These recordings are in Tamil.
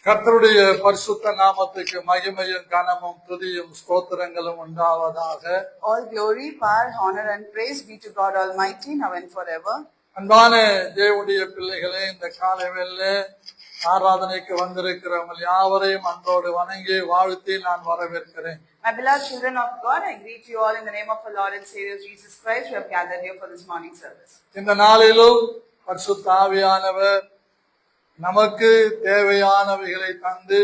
கர்த்தருடைய பரிசுத்த நாமத்துக்கு மகிமையும் கனமும் துதியும் ஸ்தோத்திரங்களும் உண்டாவதாக. All glory, power, honor and praise be to God Almighty now and forever. அன்பான தேவனுடைய பிள்ளைகளே, இந்த காலை வேளையிலே ஆராதனைக்கு வந்திருக்கிறவங்க யாவரையும் அன்போடு வணங்கி வாழ்த்தி நான் வரவேற்கிறேன். My beloved children of God, I greet you all in the name of our Lord and Savior Jesus Christ who have gathered here for this morning service. இந்த நாளிலும் பரிசுத்த ஆவியானவர் நமக்கு தேவையானவைகளை தந்து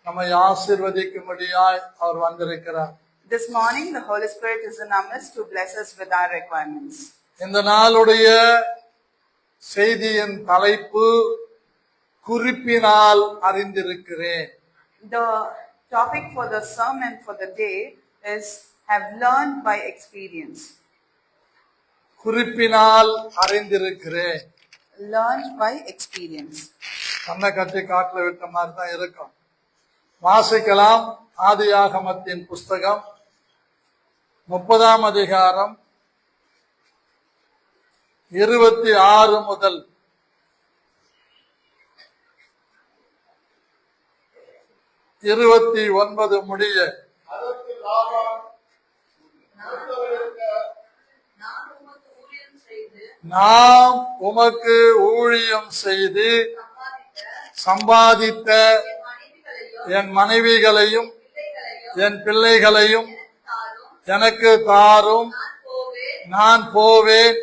நம்மை ஆசீர்வதிக்கும்படியாய் அவர் வந்திருக்கிறார். This morning the Holy Spirit is in our midst to bless us with our requirements. இந்த நாளுடைய செய்தியின் தலைப்பு குறிப்பினால் அறிந்திருக்கிறேன். The topic for the sermon for the day is have learned by experience. குறிப்பினால் அறிந்திருக்கிறேன். Learned by experience. கண்ணை கட்டி காட்டுல விட்ட மாதிரி தான் இருக்கும். வாசிக்கலாம். ஆதியாகமத்தின் புஸ்தகம் 30ஆம் அதிகாரம் 26 முதல் 29 முடிய. நாம் உமக்கு ஊழியம் செய்து சம்பாதித்த என் மனைவிகளையும் என் பிள்ளைகளையும் எனக்கு தாரும், நான் போவேன்,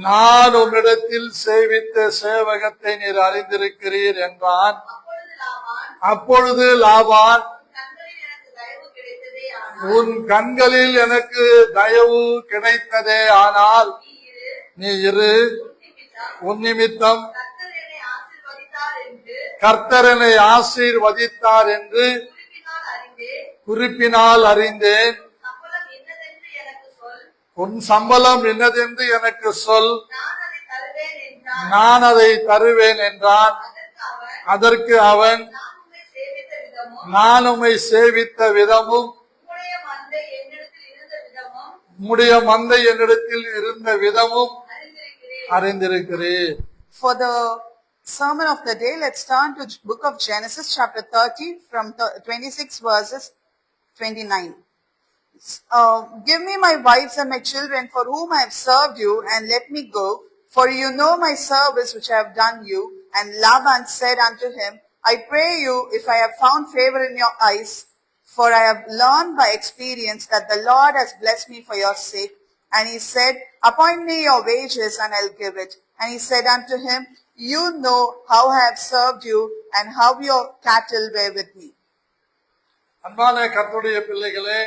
நான் உம்மிடத்தில் சேவித்த சேவகத்தை நீர் அறிந்திருக்கிறீர் என்றான். அப்பொழுது லாபான், உன் கண்களில் எனக்கு தயவு கிடைத்ததே, ஆனால் நீ இரு, உன் நிமித்தம் கர்த்தர் என்னை ஆசீர்வதித்தார் என்று குறிப்பினால் அறிந்தேன். உன் சம்பளம் என்னதென்று எனக்கு சொல், நான் அதை தருவேன் என்றான். அதற்கு அவன், நான் உம்மை சேவித்த விதமும் உம்முடைய மந்தை என்னிடத்தில் இருந்த விதமும் அறிந்திருக்கிறேன். For the sermon of the day, let's turn to book of Genesis chapter 30 from 26 verses 29. Give me my wives and my children for whom I have served you, and let me go, for you know my service which I have done you. And Laban said unto him, I pray you, if I have found favor in your eyes, for I have learned by experience that the Lord has blessed me for your sake. And he said, appoint me your wages, and I'll give it. And he said unto him, you know how I have served you, and how your cattle were with me. அன்பான கர்த்தருடைய பிள்ளைகளே,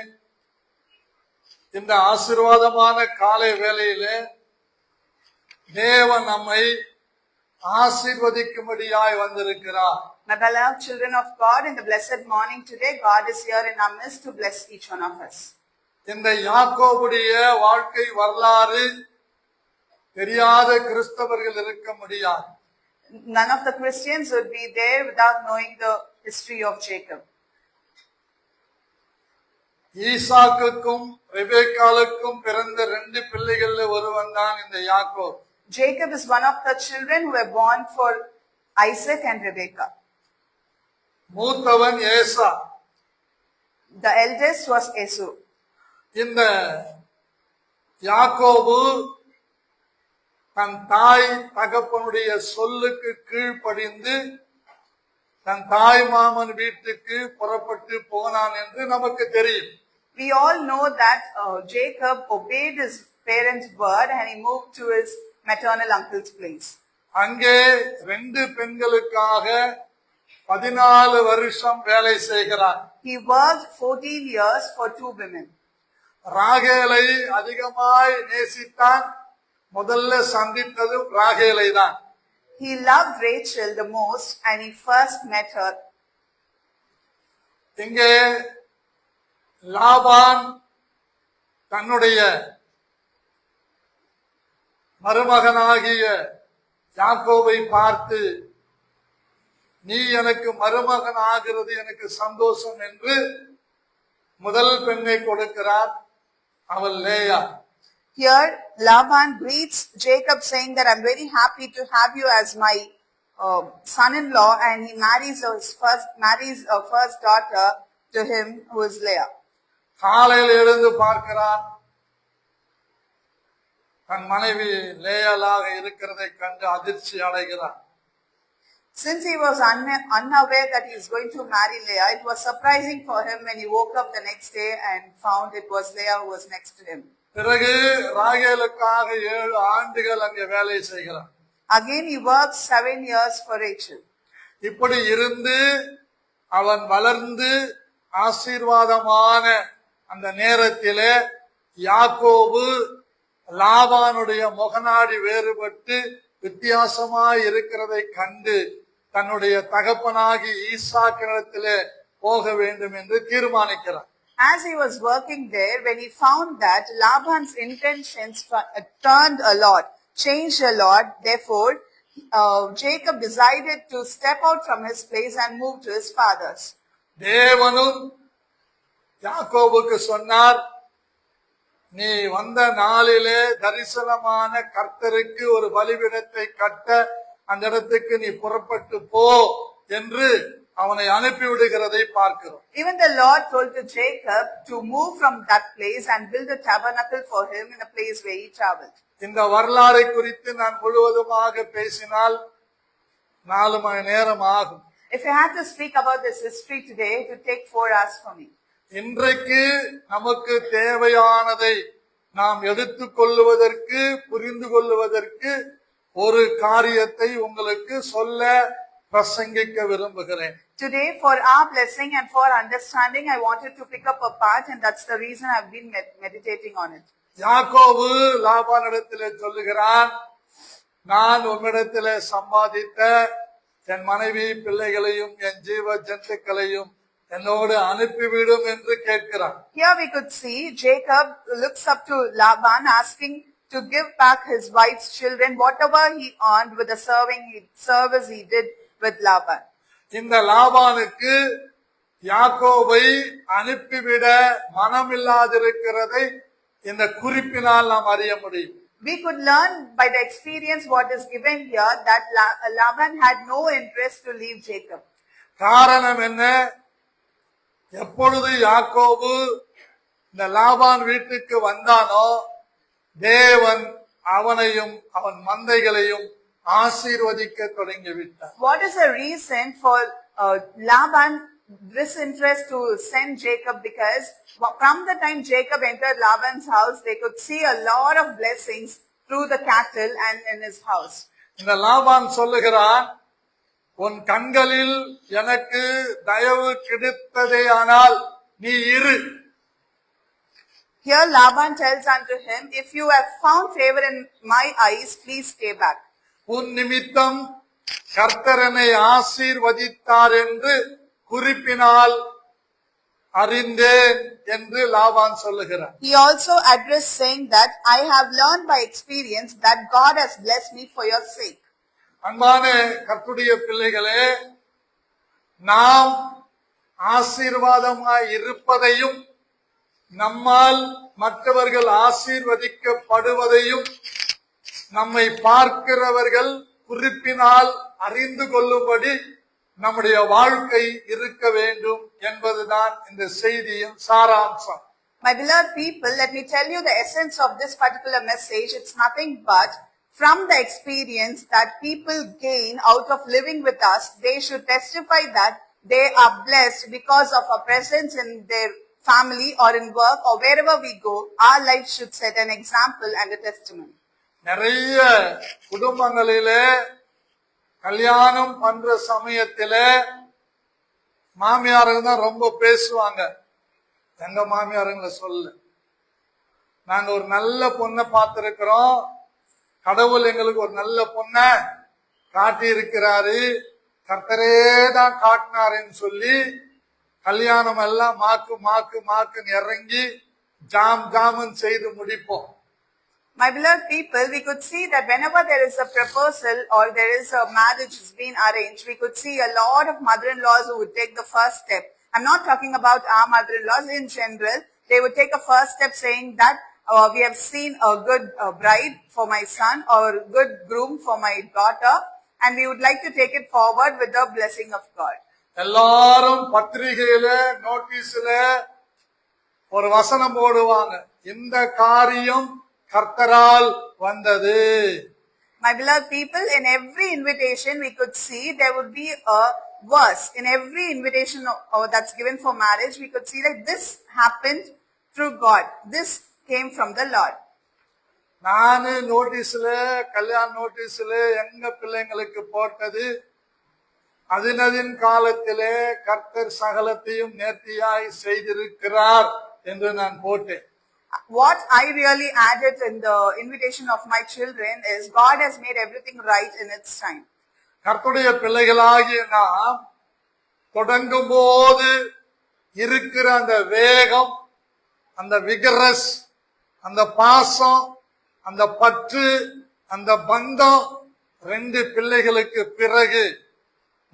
இந்த ஆசீர்வாதமான காலை வேளையிலே தேவன் நம்மை ஆசீர்வதிக்கும்படியாய் வந்திருக்கிறார். My beloved children of God, in the blessed morning today, God is here in our midst to bless each one of us. இந்த யாக்கோபுடைய வாழ்க்கை வரலாறு தெரியாத கிறிஸ்தவர்கள் இருக்க முடியாது. None of the Christians would be there without knowing the history of Jacob. ஈசாக்குக்கும் ரெபெக்காளுக்கும் பிறந்த 2 பிள்ளைகள்ல ஒருவன் தான் இந்த Yakob. Jacob is one of the children who were born for Isaac and Rebekah. மூத்தவன் ஏசா. The eldest was Esau. இந்த யாக்கோபு தன் தாய் தகப்பனுடைய சொல்லுக்கு கீழ்ப்படிந்து தன் தாய் மாமன் வீட்டுக்கு புறப்பட்டு போனான் என்று நமக்கு தெரியும். We all know that Jacob obeyed his parents' word and he moved to his maternal uncle's place. அங்கே 2 பெண்களுக்காக 14 வருஷம் வேலை செய்கிறார். He worked 14 years for 2 women. ராகேலை அதிகமாய் நேசித்தான். முதல்ல சந்தித்தது ராகேலை தான். He loved Rachel the most and he first met her. இங்கே லாபான் தன்னுடைய மருமகனாகிய யாக்கோபை பார்த்து, நீ எனக்கு மருமகன் ஆகிறது எனக்கு சந்தோஷம் என்று முதல் பெண்ணை கொடுக்கிறார். அவள் Leah. Here, Laban greets Jacob saying that I'm very happy to have you as my son-in-law, and he marries a first daughter to him, who is Leah. காலையில் எழுந்து பார்க்கிறான், தன் மனைவி லேயலாக இருக்கிறதை கண்டு அதிர்ச்சி அடைகிறான். Since he was unaware that he is going to marry Leah, it was surprising for him when he woke up the next day and found it was Leah who was next to him. பிறகு ராகேலுக்காக 7 ஆண்டுகள் அங்கே வேலை செய்கிறான். Again he worked 7 years for Rachel. இப்படி இருந்து அவன் வளர்ந்து ஆசீர்வாதமான அந்த நேரத்திலே யாக்கோபு லாபானுடைய முகநாடி வேறுபட்டு வித்தியாசமாய் இருக்கிறதை கண்டு தன்னுடைய தகப்பனாகி ஈசாக்கினிடத்திலே போக வேண்டும் என்று தீர்மானிக்கிறார். As he was working there, when he found that Laban's intentions turned a lot, changed a lot, therefore Jacob decided to step out from his place and move to his father's. தேவனும் யாக்கோபுக்கு சொன்னார், நீ வந்த நாளிலே தரிசனமான கர்த்தருக்கு ஒரு பலிபீடத்தை கட்ட அந்த இடத்துக்கு நீ புறப்பட்டு போ என்று அவனை அனுப்பி விடுகிறதை பார்க்கிறோம். Even the Lord told to Jacob to move from that place and build a tabernacle for him in a place where he traveled. இந்த வரலாறை குறித்து நான் முழுவதுமாக பேசினால் 4 மணி நேரம் ஆகும். If I had to speak about this history today, it would take 4 hours for me. இன்றைக்கு நமக்கு தேவையானதை நாம் எடுத்துக்கொள்வதற்கு புரிந்து கொள்வதற்கு ஒரு காரியத்தை உங்களுக்கு சொல்ல பிரசங்கிக்க விரும்புகிறேன். Today, for our blessing and for understanding, I wanted to pick up a part, and that's the reason I've been meditating on it. யாக்கோபு லாபானிடத்திலே சொல்லுகிறான், நான் உம்மிடத்திலே சம்பாதித்த என் மனைவி பிள்ளைகளையும் என் ஜீவ ஜந்துக்களையும் என்னோடு அனுப்பிவிடும் என்று கேட்கிறான். Here we could see Jacob looks up to Laban asking to give back his wife's children, whatever he earned with the service he did with Laban. இந்த லாபானுக்கு யாக்கோபை அனுப்பிவிட மனமில்லாதிருக்கிறதை இந்த குறிப்பினால் நாம் அறிய முடியும். We could learn by the experience what is given here that Laban had no interest to leave Jacob. காரணம் என்ன? எப்பொழுது யாக்கோபு இந்த லாபான் வீட்டுக்கு வந்தானோ தேவன் அவனையும் அவன் மந்தைகளையும் ஆசீர்வதிக்க தொடங்கிவிட்டார். What is the reason for Laban disinterest to send Jacob? Because from the time Jacob entered Laban's house, they could see a lot of blessings through the cattle and in his house. இந்த லாபான் சொல்லுகிறான், உன் கண்களில் எனக்கு தயவு கிடைத்ததே ஆனால் நீ இரு. Here Laban tells unto him, if you have found favor in my eyes, please stay back. உன் நிமித்தம் கர்த்தரனை ஆசீர்வதித்தார் என்று குறிப்பினால் அறிந்தேன் என்று லாபான் சொல்லுகிறார். He also addressed saying that I have learned by experience that God has blessed me for your sake. அன்பான கர்த்தருடைய பிள்ளைகளே, நாம் ஆசீர்வாதமாய் இருப்பதையும் நம்மால் மற்றவர்கள் ஆசீர்வதிக்கப்படுவதையும் நம்மை பார்க்கிறவர்கள் குறிப்பினால் அறிந்து கொள்ளும்படி நம்முடைய வாழ்க்கை இருக்க வேண்டும் என்பதுதான் இந்த செய்தியின் சாராம்சம். My beloved people, let me tell you the essence of this particular message. It's nothing but from the experience that people gain out of living with us, they should testify that they are blessed because of our presence in their family or in work or wherever we go. Our life should set an example and a testimony. நிறைய குடும்பங்களிலே கல்யாணம் பண்ற சமயத்திலே மாமியாருங்க தான் ரொம்ப பேசுவாங்க. எங்க மாமியாருங்களை சொல்லு, நாங்க ஒரு நல்ல பொண்ணை பார்த்திருக்கிறோம், கடவுள் எங்களுக்கு ஒரு நல்ல பொண்ணை காட்டி இருக்கிறாரு, கர்த்தரே தான் காட்டினாருன்னு சொல்லி கல்யாணம் எல்லாம் மாக்குன்னு இறங்கி ஜாமுன்னு செய்து முடிப்போம். My beloved people, we could see that whenever there is a proposal or there is a marriage has been arranged, we could see a lot of mother-in-laws who would take the first step. I'm not talking about our mother-in-laws in general. they would take a first step saying that we have seen a good bride for my son or a good groom for my daughter, and we would like to take it forward with the blessing of God. எல்லாரும் பத்திரிகையில நோட்டீஸ்ல ஒரு வசனம் போடுவாங்க, இந்த காரியம் கர்த்தரால் வந்தது. My beloved people, in every invitation we could see there would be a verse. In every invitation that's given for marriage, we could see that this happened through God. This came from the Lord. நானு நோட்டீஸ்ல, கல்யாண நோட்டீஸ்ல எங்க பிள்ளைங்களுக்கு போட்டது, அதினதின் காலத்திலே கர்த்தர் சகலத்தையும் நேர்த்தியாய் செய்திருக்கிறார் என்று நான் போட்டேன். What I really added in the invitation of my children is God has made everything right in its time. கர்த்தருடைய பிள்ளைகளாகிய நாம் தொடங்கும் போது இருக்கிற அந்த வேகம், அந்த விகரஸ், அந்த பாசம், அந்த பற்று, அந்த பந்தம் 2 பிள்ளைகளுக்கு பிறகு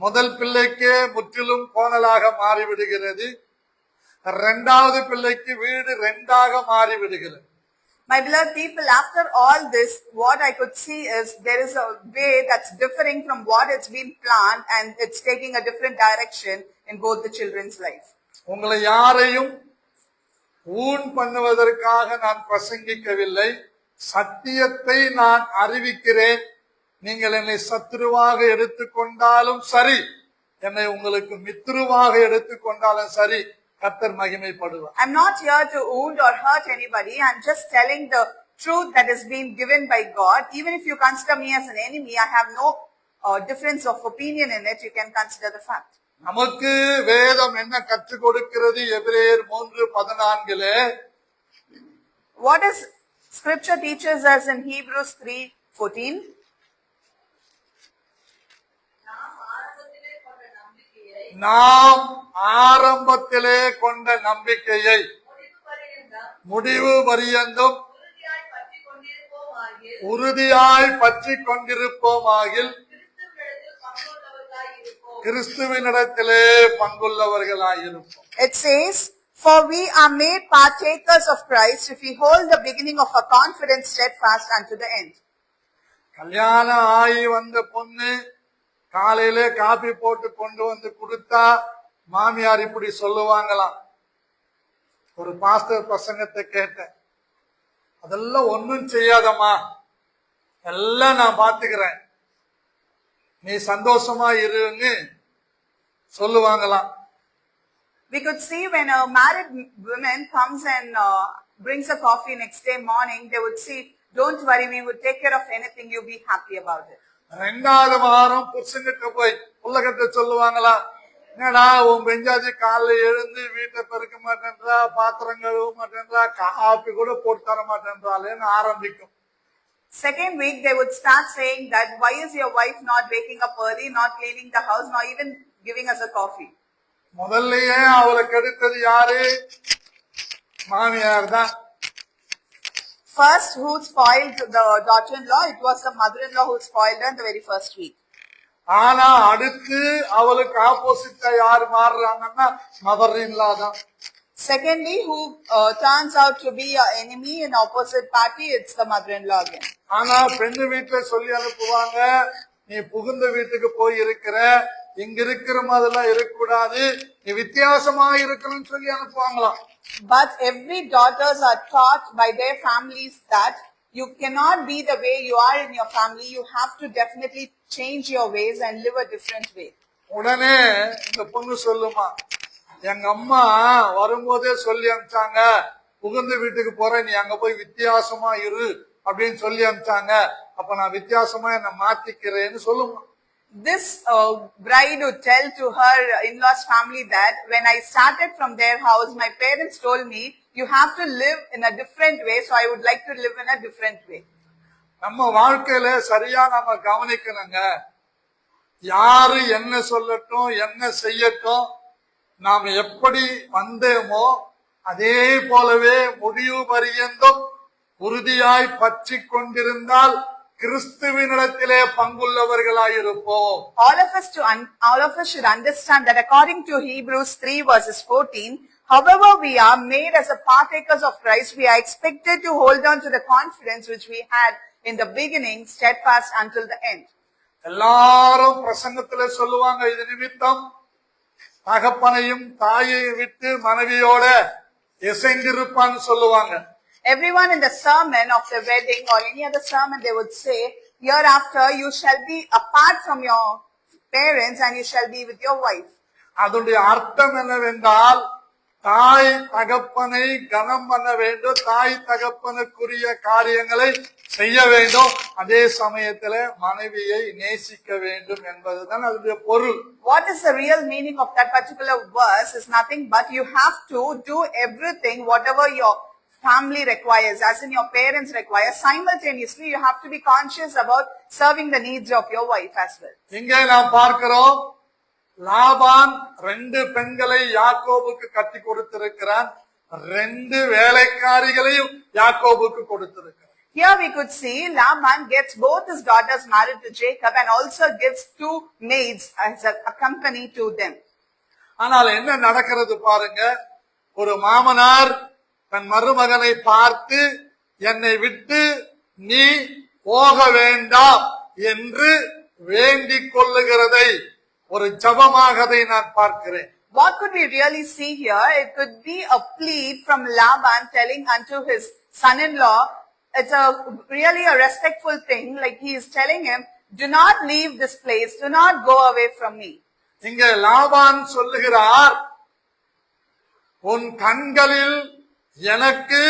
முதல் பிள்ளைக்கே முற்றிலும் கோணலாக மாறிவிடுகிறது. 2வது பிள்ளைக்கு வீடு 2ஆக மாறிவிடுகிறது. My beloved people, after all this, what I could see is there is a way that's differing from what it's been planned, and it's taking a different direction in both the children's life. உங்களை யாரையும் ஊன் பண்ணுவதற்காக நான் பிரசங்கிக்கவில்லை, சத்தியத்தை நான் அறிவிக்கிறேன். நீங்கள் என்னை சத்துருவாக எடுத்துக்கொண்டாலும் சரி, என்னை உங்களுக்கு மித்ருவாக எடுத்துக்கொண்டாலும் சரி, கர்த்தர் மகிமைப்படுவார். I'm not here to wound or hurt anybody. I'm just telling the truth that is being given by God. Even if you consider me as an enemy, I have no difference of opinion in it. You can consider the fact. நமக்கு வேதம் என்ன கற்றுக் கொடுக்கிறது? எபிரேயர் 3:14 What does Scripture teaches us in Hebrews 3:14? நாம் ஆரம்பத்திலே கொண்ட நம்பிக்கையை முடிவு பரியந்தம் உறுதியாய் பற்றி கொண்டிருப்போமாகில் கிறிஸ்துவினிடத்திலே பங்குள்ளவர்களாயிருப்போம். It says, for we are made partakers of Christ if we hold the beginning of our confidence steadfast unto the end. கல்யாணம் ஆகி வந்த பொண்ணு காலையிலே காபி போட்டு கொண்டு வந்து கொடுத்தா மாமியார் இப்படி சொல்லுவாங்களாம். ஒரு பாஸ்டர் பிரசங்கத்தை கேட்டேன், அதெல்லாம் ஒன்னும் செய்யாதம்மா, எல்லாம் நான் பாத்துக்கிறேன், நீ சந்தோஷமா இருன்னு சொல்லுவாங்களாம். We could see when a married woman comes and brings a coffee next day morning, they would say, don't worry, we would take care of anything, you be happy about it. 2வது வாரம் புருஷங்கிட்ட போய் புள்ளகிட்ட சொல்லுவாங்களா, என்னடா உன் பெஞ்சாச்சி காலைல எழுந்து வீட்டை பெருக்க மாட்டேன்றா, பாத்திரம் கழுவ மாட்டேன்றா, காப்பி கூட போட்டு தர மாட்டேன்றாலேன்னு ஆரம்பிக்கும். Second week, they would start saying that, why is your wife not waking up early, not cleaning the house, not even giving us a coffee? முதல்லயே அவளை கெடுத்தது யாரு? மாமியார் தான். First, who spoiled the daughter-in-law? It was the mother-in-law who spoiled her in the very first week. ஆனா அடுத்து அவளுக்கு ஆப்போசிட்டா யாரு மாறுறாங்கன்னா மதர்-இன்-லா தான். Secondly, who turns out to be an enemy in opposite party, it's the mother-in-law again. ஆனா பெண்ணு வீட்டுல சொல்லி அனுப்புவாங்க, நீ புகுந்த வீட்டுக்கு போய் இருக்கிற, இங்க இருக்கிற மாதிரிலாம் இருக்கக்கூடாது, நீ வித்தியாசமா இருக்கணும்னு சொல்லி அனுப்புவாங்களாம். But every daughters are taught by their families that you cannot be the way you are in your family. You have to definitely change your ways and live a different way. உடனே இந்த பொண்ணு சொல்லுமா, எங்க அம்மா வரும்போதே சொல்லி அனுப்பிச்சாங்க, புகுந்த வீட்டுக்கு போற, நீ அங்க போய் வித்தியாசமா இரு அப்படின்னு சொல்லி அனுப்பிச்சாங்க, அப்ப நான் வித்தியாசமா என்ன மாத்திக்கிறேன்னு சொல்லுமா. This bride would tell to her in-laws family that when I started from their house, my parents told me, you have to live in a different way, so I would like to live in a different way. நம்ம வாழ்க்கையில சரியா நம்ம கவனிக்கணுங்க. யாரு என்ன சொல்லட்டும், என்ன செய்யட்டும், நாம எப்படி வந்தேமோ அதே போலவே முடிவு பரியந்தம் உறுதியாய் பற்றி கொண்டிருந்தால் கிறிஸ்துவினிடத்திலே பங்குள்ளவர்களாயிருப்போம். All of us should understand that according to Hebrews 3 verses 14, However we are made as a partakers of Christ, we are expected to hold on to the confidence which we had in the beginning, steadfast until the end. எல்லாரும் பிரசங்கத்துல சொல்லுவாங்க, இது நிமித்தம் தகப்பனையும் தாயையும் விட்டு மனைவியோட இசைந்திருப்பான்னு சொல்லுவாங்க. Everyone in the sermon of the wedding or any other sermon, they would say, hereafter you shall be apart from your parents and you shall be with your wife. அதனுடைய அர்த்தம் என்னவென்றால், தாய் தகப்பனை கனம் பண்ண வேண்டும், தாய் தகப்பனுக்குரிய காரியங்களை செய்ய வேண்டும், அதே சமயத்துல மனைவியை நேசிக்க வேண்டும் என்பதுதான் அதனுடைய பொருள். What is the real meaning of that particular verse is nothing but you have to do everything whatever your family requires, as in your parents require. Simultaneously, you have to be conscious about serving the needs of your wife as well. இங்கே நாம் பார்க்கிறோம், லாபான் 2 பெண்களை யாக்கோபுக்கு கட்டி கொடுத்திருக்கிறான், 2 வேலைக்காரிகளையும் யாக்கோபுக்கு கொடுத்திருக்கிறான். Here we could see Laban gets both his daughters married to Jacob and also gives 2 maids as a company to them. ஆனால் என்ன நடக்கிறது பாருங்க, ஒரு மாமனார் தன் மருமகனை பார்த்து, என்னை விட்டு நீ போக வேண்டாம் என்று வேண்டிக் கொள்ளுகிறதை ஒரு ஜபமாக அதை நான் பார்க்கிறேன். What could we really see here? It could be a plead from Laban telling unto his son-in-law. It's really a respectful thing, like he is telling him, do not leave this place, do not go away from me. இங்க லாபான் சொல்லுகிறார், உன் கண்களில் எனக்கு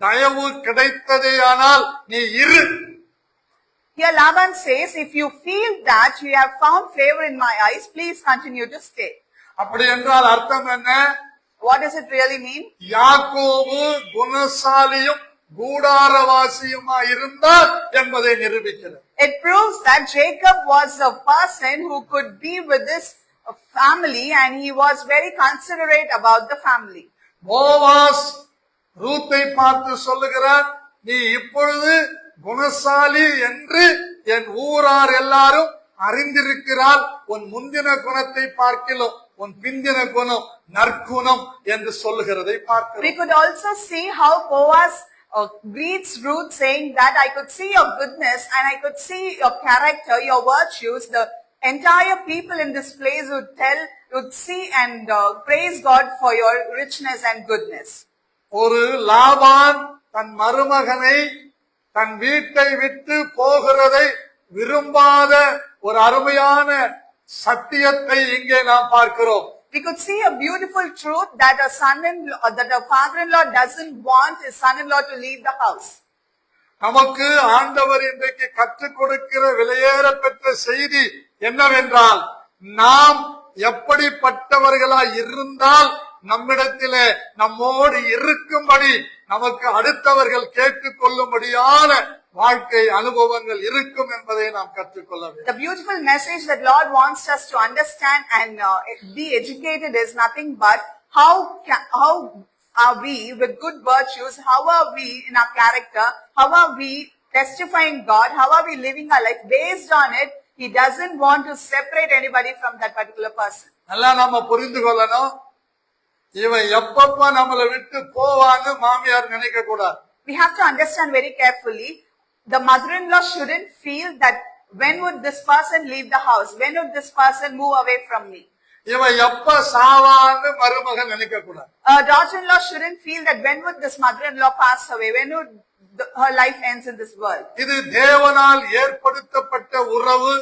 தயவு கிடைத்ததேயானால் நீ இரு. Here Laban says, if you feel that you have found favor in my eyes, please continue to stay. அப்படி என்றால் அர்த்தம் என்ன? What does it really mean? யாக்கோபு குணசாலியும் கூடாரவாசியுமா இருந்தார் என்பதை நிரூபிக்கிறது. It proves that Jacob was a person who could be with this family and he was very considerate about the family. Boaz ரூத்தை பார்த்து சொல்லுகிறார், நீ இப்பொழுது குணசாலி என்று என் ஊரார் எல்லாரும் அறிந்திருக்கிறார், உன் முந்தின குணத்தை பார்க்கிலும் உன் பிந்தின குணம் நற்குணம் என்று சொல்லுகிறதை பார்க்கிறோம். We could also see how Boaz greets Ruth saying that I could see your goodness and I could see your character, your virtues. The entire people in this place would see and praise God for your richness and goodness. ஒரு லாபான் தன் மருமகனை தன் வீட்டை விட்டு போகிறதை விரும்பாத ஒரு அருமையான சத்தியத்தை இங்கே நாம் பார்க்கிறோம். We could see a beautiful truth that a father-in-law doesn't want his son-in-law to leave the house. நமக்கு ஆண்டவர் இன்றைக்கு கற்றுக் கொடுக்கிற விலையேற பெற்ற செய்தி என்னவென்றால், நாம் எப்படிப்பட்டவர்களாய் இருந்தால் நம்மிடத்திலே நம்மோடு இருக்கும்படி நமக்கு அடுத்தவர்கள் கேட்டுக் கொள்ளும்படியான வாழ்க்கை அனுபவங்கள் இருக்கும் என்பதை நாம் கற்றுக்கொள்ள வேண்டும். The beautiful message that Lord wants us to understand and be educated is nothing but how are we with good virtues, how are we in our character, how are we testifying God, how are we living our life. Based on it, He doesn't want to separate anybody from that particular person. நல்லா நம்ம புரிந்து கொள்ளணும், இவன் எப்பப்ப நம்மளை விட்டு போவான்னு மாமியார் நினைக்க கூடாது. We have to understand very carefully. The mother-in-law shouldn't feel that when would this person leave the house? When would this person move away from me? இவன் எப்ப சாவான்னு மருமகன் நினைக்க கூடாது. A daughter-in-law shouldn't feel that when would this mother-in-law pass away? When would her life ends in this world? இது தேவனால் ஏற்படுத்தப்பட்ட உறவு.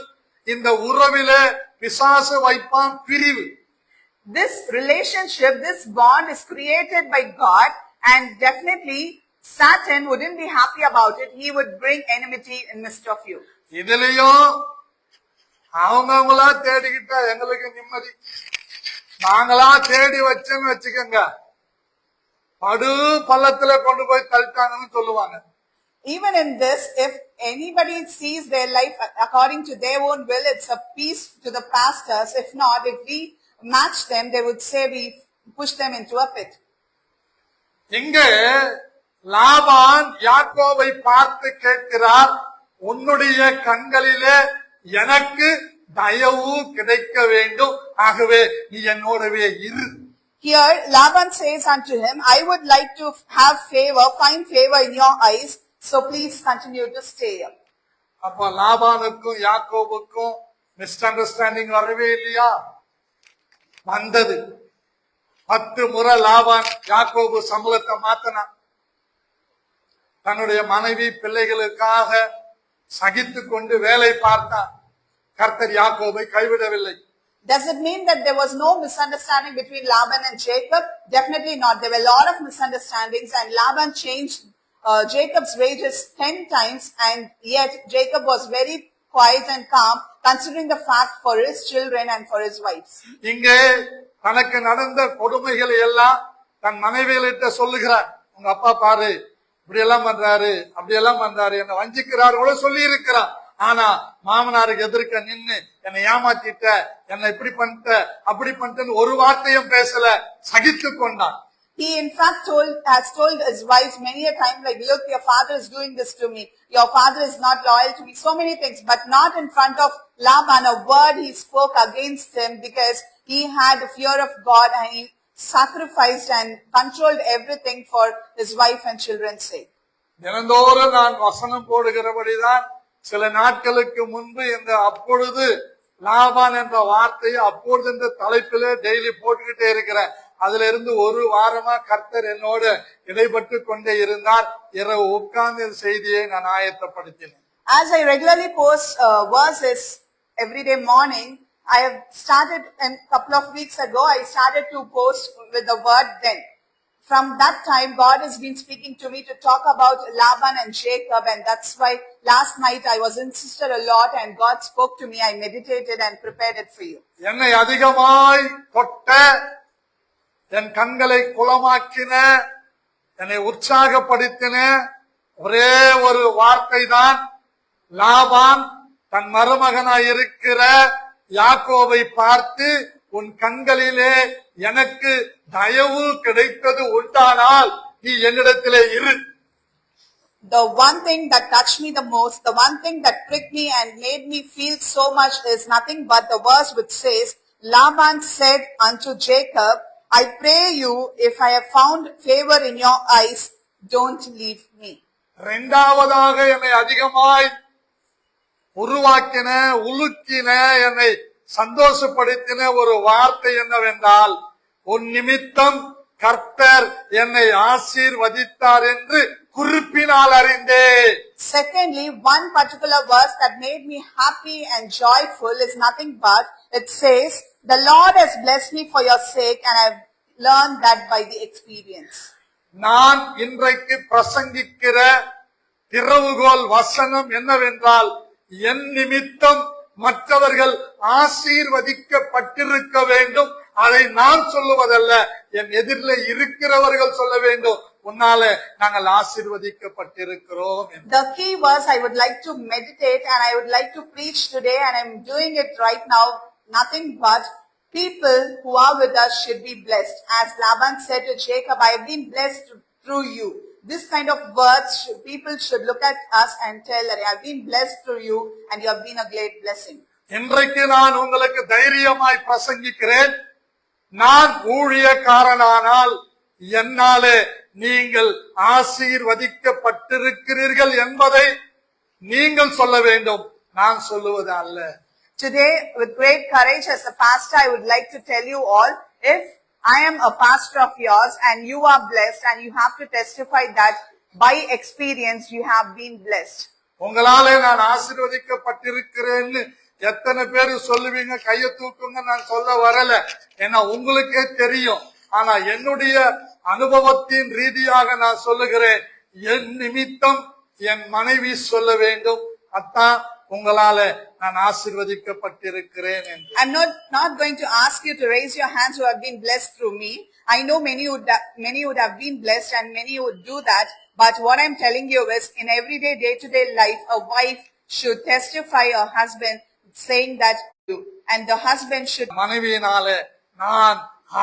இந்த உறவிலே பிசாசு வைப்பான் பிரிவு. This relationship, this bond is created by God, and definitely Satan wouldn't be happy about it. He would bring enmity in midst of you. இதுலயும் அவங்களா தேடிக்கிட்டா எங்களுக்கு நிம்மதி. நாங்களா தேடி வச்சேன்னு வச்சுக்கோங்க, படு பள்ளத்துல கொண்டு போய் தள்ளிட்டாங்கன்னு சொல்லுவாங்க. Even in this, if anybody sees their life according to their own will, it's a piece to the pastors. If not, if we match them, they would say we push them into a pit. இங்கே லாபான் யாக்கோபை பார்த்து கேட்கிறார், உன்னுடைய கண்களிலே எனக்கு தயவு கிடைக்க வேண்டும், ஆகவே நீ என்னோடவே இரு. Here Laban says unto him, I would like to have favor, find favor in your eyes, so please continue to stay here. அப்ப லாபானுக்கும் யாக்கோபுக்கும் மிஸ் அண்டர்ஸ்டாண்டிங் வரவே இல்லையா? வந்தது. 10 முறை லாபான் யாக்கோபு சம்பளத்தை மாத்தினான். தன்னுடைய மனைவி பிள்ளைகளுக்காக சகித்து கொண்டு வேலை பார்த்தான். கர்த்தர் யாக்கோபை கைவிடவில்லை. Does it mean that there was no misunderstanding between Laban and Jacob? Definitely not. There were a lot of misunderstandings, and Laban changed Jacob's wages 10 times, and yet Jacob was very quiet and calm, considering the fact for his children and for his wives. இங்கே தனக்கு நடந்த கொடுமைகளை எல்லாம் தன் மனைவிகளிட்ட சொல்லுகிறார். உங்க அப்பா பாரு, இப்படி எல்லாம் பண்றாரு, அப்படி எல்லாம் பண்றாரு, என்ன வஞ்சிக்கிறார் கூட சொல்லி இருக்கிறார். ஆனா மாமனாருக்கு எதிர்க்க நின்னு என்னை ஏமாத்திட்ட, என்னை இப்படி பண்ணிட்ட, அப்படி பண்ணிட்டேன்னு ஒரு வார்த்தையும் பேசல, சகித்து கொண்டான். He in fact has told his wives many a time, like, look, your father is doing this to me, your father is not loyal to me, so many things, but not in front of Laban. A word he spoke against him, because he had the fear of God and he sacrificed and controlled everything for his wife and children's sake. தினந்தோறும் நான் வசனம் போடுகிறபடிதான் சில நாட்களுக்கு முன்பு இந்த அப்பொழுது லாபான் என்ற வார்த்தையை அப்பொழுது என்ற தலைப்பிலே டெய்லி போட்டுக்கிட்டே இருக்கிறேன். அதுல இருந்து ஒரு வாரமா கர்த்தர் என்னோடு இடைப்பட்டு கொண்டே இருந்தார். இரவு உட்கார்ந்த செய்தியை நான் ஆயத்தப்படுத்தினேன். As I regularly post verses every day morning, I have started, a couple of weeks ago, I started to post with the word then. From that time, God has been speaking to me to talk about Laban and Jacob, and that's why last night I was insisted a lot, and God spoke to me. I meditated and prepared it for you. என்னை அதிகமாய் தொட்ட, என் கண்களை குளமாக்கின, என்னை உற்சாகப்படுத்தின ஒரே ஒரு வார்த்தை தான், லாபான் தன் மருமகனாய் இருக்கிற யாக்கோபை பார்த்து, உன் கண்களிலே எனக்கு தயவு கிடைத்தது உண்டானால் நீ என்னிடத்திலே இரு. The one thing that touched me the most, the one thing that pricked me and made me feel so much is nothing but the verse which says, Laban said unto Jacob, I pray you, if I have found favor in your eyes, don't leave me. இரண்டாவதாக என்னை அதிகமாய் உருவாக்கின, உலுக்கின, என்னை சந்தோஷப்படுத்தின ஒரு வார்த்தை என்னவென்றால், உன் நிமித்தம் கர்த்தர் என்னை ஆசீர்வதித்தார் என்று குறிப்பினால் அறிந்தே. Secondly, one particular verse that made me happy and joyful is nothing but, it says, the Lord has blessed me for your sake, and I have learned that by the experience. நான் இன்றைக்கு பிரசங்கிக்கிற திறவுகோல் வசனம் என்னவென்றால், என் நிமித்தம் மற்றவர்கள் ஆசீர்வதிக்கப்பட்டிருக்க வேண்டும். அதை நான் சொல்லுவதல்ல, என் எதிரிலே இருக்கிறவர்கள் சொல்ல வேண்டும், உன்னால நாங்கள் ஆசீர்வதிக்கப்பட்டிருக்கிறோம். The key verse I would like to meditate and I would like to preach today, and I'm doing it right now, nothing but people who are with us should be blessed. As Laban said to Jacob, I have been blessed through you. This kind of words, people should look at us and tell that I have been blessed through you and you have been a great blessing. இன்றைக்கு நான் உங்களுக்கு தைரியமாய் பிரசங்கிக்கிறேன். நான் ஊழியக்காரனானால் என்னாலே நீங்கள் ஆசீர்வதிக்கப்பட்டிருக்கிறீர்கள் என்பதை நீங்கள் சொல்ல வேண்டும், நான் சொல்லுவது அல்ல. Today, with great courage as a pastor, I would like to tell you all, if I am a pastor of yours and you are blessed, and you have to testify that by experience you have been blessed. உங்களாலே நான் ஆசீர்வதிக்கப்பட்டிருக்கிறேன்னு எத்தனை பேர் சொல்லுவீங்க? கையை தூக்குங்க. நான் சொல்ல வரல, ஏன்னா உங்களுக்கே தெரியும். ஆனா என்னுடைய அனுபவத்தின் ரீதியாக நான் சொல்லுகிறேன், என் நிமித்தம் என் மனைவி சொல்ல வேண்டும், அத்தான் உங்களால நான் ஆசீர்வதிக்கப்பட்டிருக்கிறேன் என்று. I'm not going to ask you to raise your hands who have been blessed through me. I know many would have been blessed and many would do that. But what I'm telling you is, in everyday, day-to-day life, a wife should testify her husband saying that, and the husband should. மனைவியினாலே நான்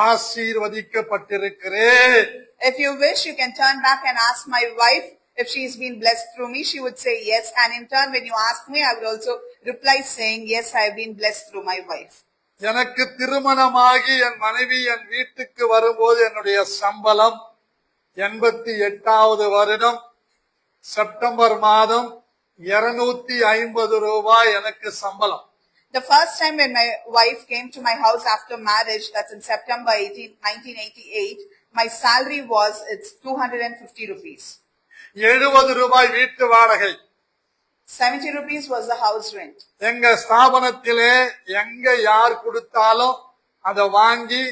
ஆசீர்வதிக்கப்பட்டிருக்கிறேன். If you wish, you can turn back and ask my wife if she's been blessed through me. She would say yes. And in turn, when you ask me, I would also reply saying, yes, I have been blessed through my wife. எனக்கு திருமணமாகி என் மனைவி என் வீட்டுக்கு வரும்போது என்னுடைய சம்பளம் 88வது வருடம் செப்டம்பர் மாதம் 250 ரூபாய் எனக்கு சம்பளம். The first time when my wife came to my house after marriage, that's in September 1988, my salary was, it's 250 rupees. 70 ரூபாய் வீட்டு வாடகை. 70 rupees was the house rent. எங்க ஸ்தாபனத்திலே எங்க யார் கொடுத்தாலும் அதை வாங்கி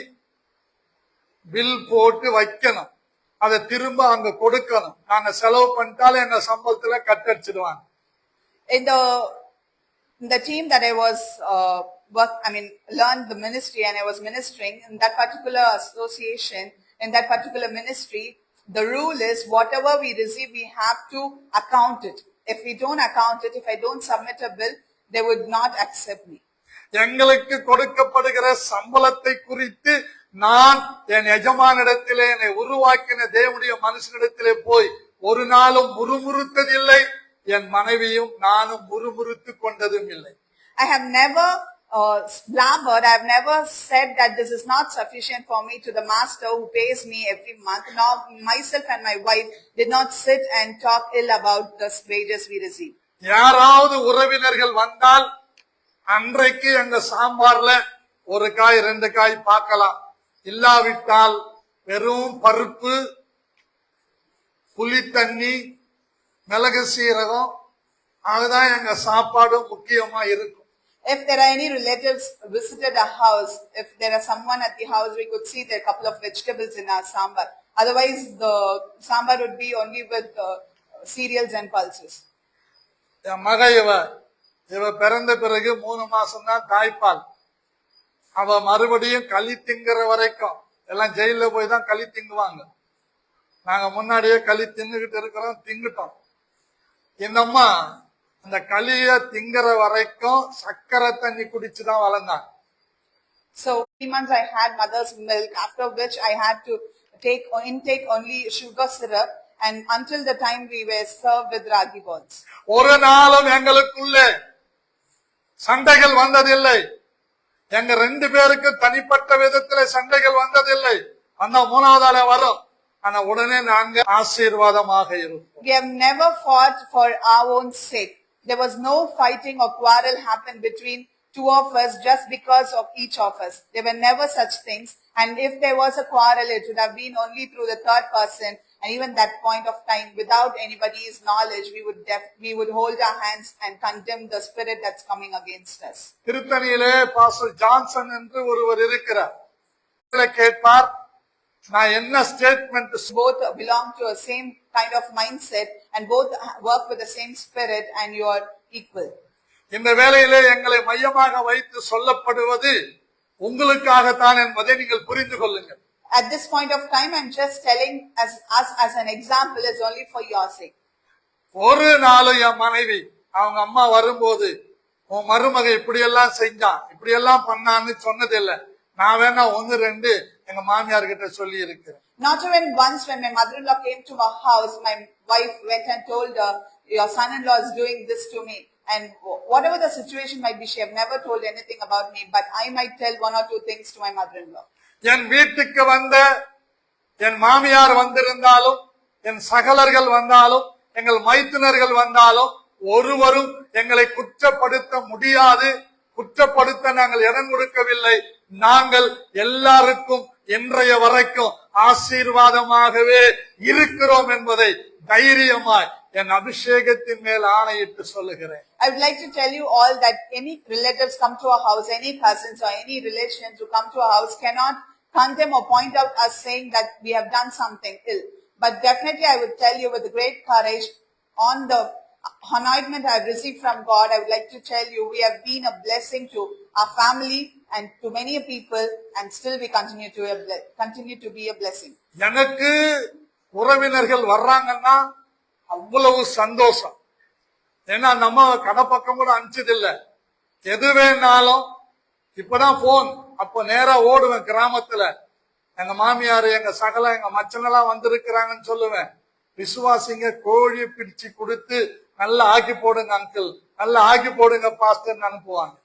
பில் போட்டு வைக்கணும், அதை திரும்ப அங்க கொடுக்கணும். நாங்க செலவு பண்ணிட்டாலும் எங்க சம்பளத்துல கட்டடிச்சிடுவாங்க. In the team that I was learned the ministry and I was ministering in that particular association, in that particular ministry, the rule is whatever we receive, we have to account it. If we don't account it, if I don't submit a bill, they would not accept me. எங்களுக்கு கொடுக்கப்படுகிற சம்பளத்தை குறித்து நான் என் எஜமானிடத்திலே, என்னை உருவாக்கின தேவனுடைய மனுஷனிடத்திலே போய் ஒரு நாளும் முறுமுறுத்ததில்லை. என் மனைவியும் நானும் முறுமுறுத்து கொண்டதும் இல்லை. I have never blabbered. I have never said that this is not sufficient for me to the master who pays me every month. Nor myself and my wife did not sit and talk ill about the wages we receive. யாராவது உறவினர்கள் வந்தால் அன்றைக்கு எங்க சாம்பார்ல ஒரு காய் 2 காய் பார்க்கலாம். இல்லாவிட்டால் வெறும் பருப்பு, புளி தண்ணி, மிளகு சீரகம், அதுதான் எங்க சாப்பாடு முக்கியமா இருக்கும். If there are any relatives visited our house, if there are someone at the house, we could see there are a couple of vegetables in our sambar. Otherwise, the sambar would be only with cereals and pulses. என் மக இவ பிறந்த பிறகு 3 மாசம் தான் தாய்ப்பால். அவ மறுபடியும் களி திங்குற வரைக்கும், எல்லாம் ஜெயில போய் தான் களி திங்குவாங்க. நாங்க முன்னாடியே களி தின்னுகிட்டு இருக்கிறோம், திங்குட்டோம். இந்த அம்மா அந்த களிய திங்குற வரைக்கும் சக்கரை தண்ணி குடிச்சுதான் வளர்ந்தாங்க. So 3 months I had mother's milk, after which I had to intake only sugar syrup, and until the time we were served with ragi balls. ஒரு நாளும் எங்களுக்குள்ளே சண்டைகள் வந்ததில்லை. எங்க 2 பேருக்கு தனிப்பட்ட விதத்துல சண்டைகள் வந்ததில்லை. அந்த 3வது ஆள வரும், ஆனா உடனே நாங்க ஆசீர்வாதமாக இருப்போம். We have never fought for our own sake. There was no fighting or quarrel happened between 2 of us just because of each of us. There were never such things. And if there was a quarrel, it would have been only through the third person. And even that point of time, without anybody's knowledge, we would hold our hands and condemn the spirit that's coming against us. திருத்தணியிலே பாஸ்டர் ஜான்சன் என்று ஒருவர் இருக்கிறார். கேட்பார், நான் என்ன statement. Both belong to a same kind of mindset and both work with the same spirit and you are equal. இந்த வேளையிலே எங்களை மையமாக வைத்து சொல்லப்படுவது உங்களுக்காகத்தான் என்பதை நீங்கள் புரிந்து கொள்ளுங்கள். At this point of time, I'm just telling us as an example, is only for your sake. ஒரு நாள் என் மனைவி அவங்க அம்மா வரும்போது, உன் மருமக இப்படி எல்லாம் செஞ்சான், இப்படி எல்லாம் பண்ணான்னு சொன்னதில்லை. நான் வேணா 1-2 எங்க மாமியார் கிட்ட சொல்லி இருக்கிறேன். Not even once when my mother-in-law came to our house, my wife went and told her, your son-in-law is doing this to me. And whatever the situation might be, she have never told anything about me, but I might tell 1 or 2 things to my mother-in-law. என் வீட்டுக்கு வந்த என் மாமியார் வந்திருந்தாலும், என் சகலர்கள் வந்தாலும், எங்கள் மைத்துனர்கள் வந்தாலும் ஒருவரும் எங்களை குற்றப்படுத்த முடியாது. குற்றப்படுத்த நாங்கள் இடம் கொடுக்கவில்லை. நாங்கள் எல்லாருக்கும் இன்றைய வரைக்கும் ஆசீர்வாதமாகவே இருக்கிறோம் என்பதை தைரியமாய் என் அபிஷேகத்தின் மேல் ஆணையிட்டு சொல்லுகிறேன். I would like to tell you all that any relatives come to our house, any cousins or any relations who come to our house cannot condemn or point out us saying that we have done something ill. But definitely I would tell you with great courage, on the anointment I have received from God, I would like to tell you we have been a blessing to our family and to many people, and still we continue to be a blessing. எனக்கு உறவினர்கள் வர்றாங்கன்னா அவ்வளவு சந்தோஷம். ஏன்னா நம்ம கடை பக்கம் கூட அனுப்பிச்சதில்லை. எது வேணாலும் இப்பதான் போன், அப்ப நேரா ஓடுவேன். கிராமத்துல எங்க மாமியார், எங்க சகல, எங்க மச்சனெல்லாம் வந்திருக்கிறாங்கன்னு சொல்லுவேன். விசுவாசிங்க கோழியை பிடிச்சு கொடுத்து நல்லா ஆக்கி போடுங்க அங்கிள், நல்லா ஆக்கி போடுங்க பாஸ்டர்னு அனுப்புவாங்க.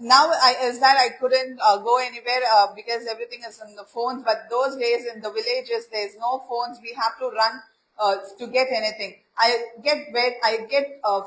now is that I couldn't go anywhere because everything is on the phones. But those days in the villages, there's no phones. We have to run to get anything. I get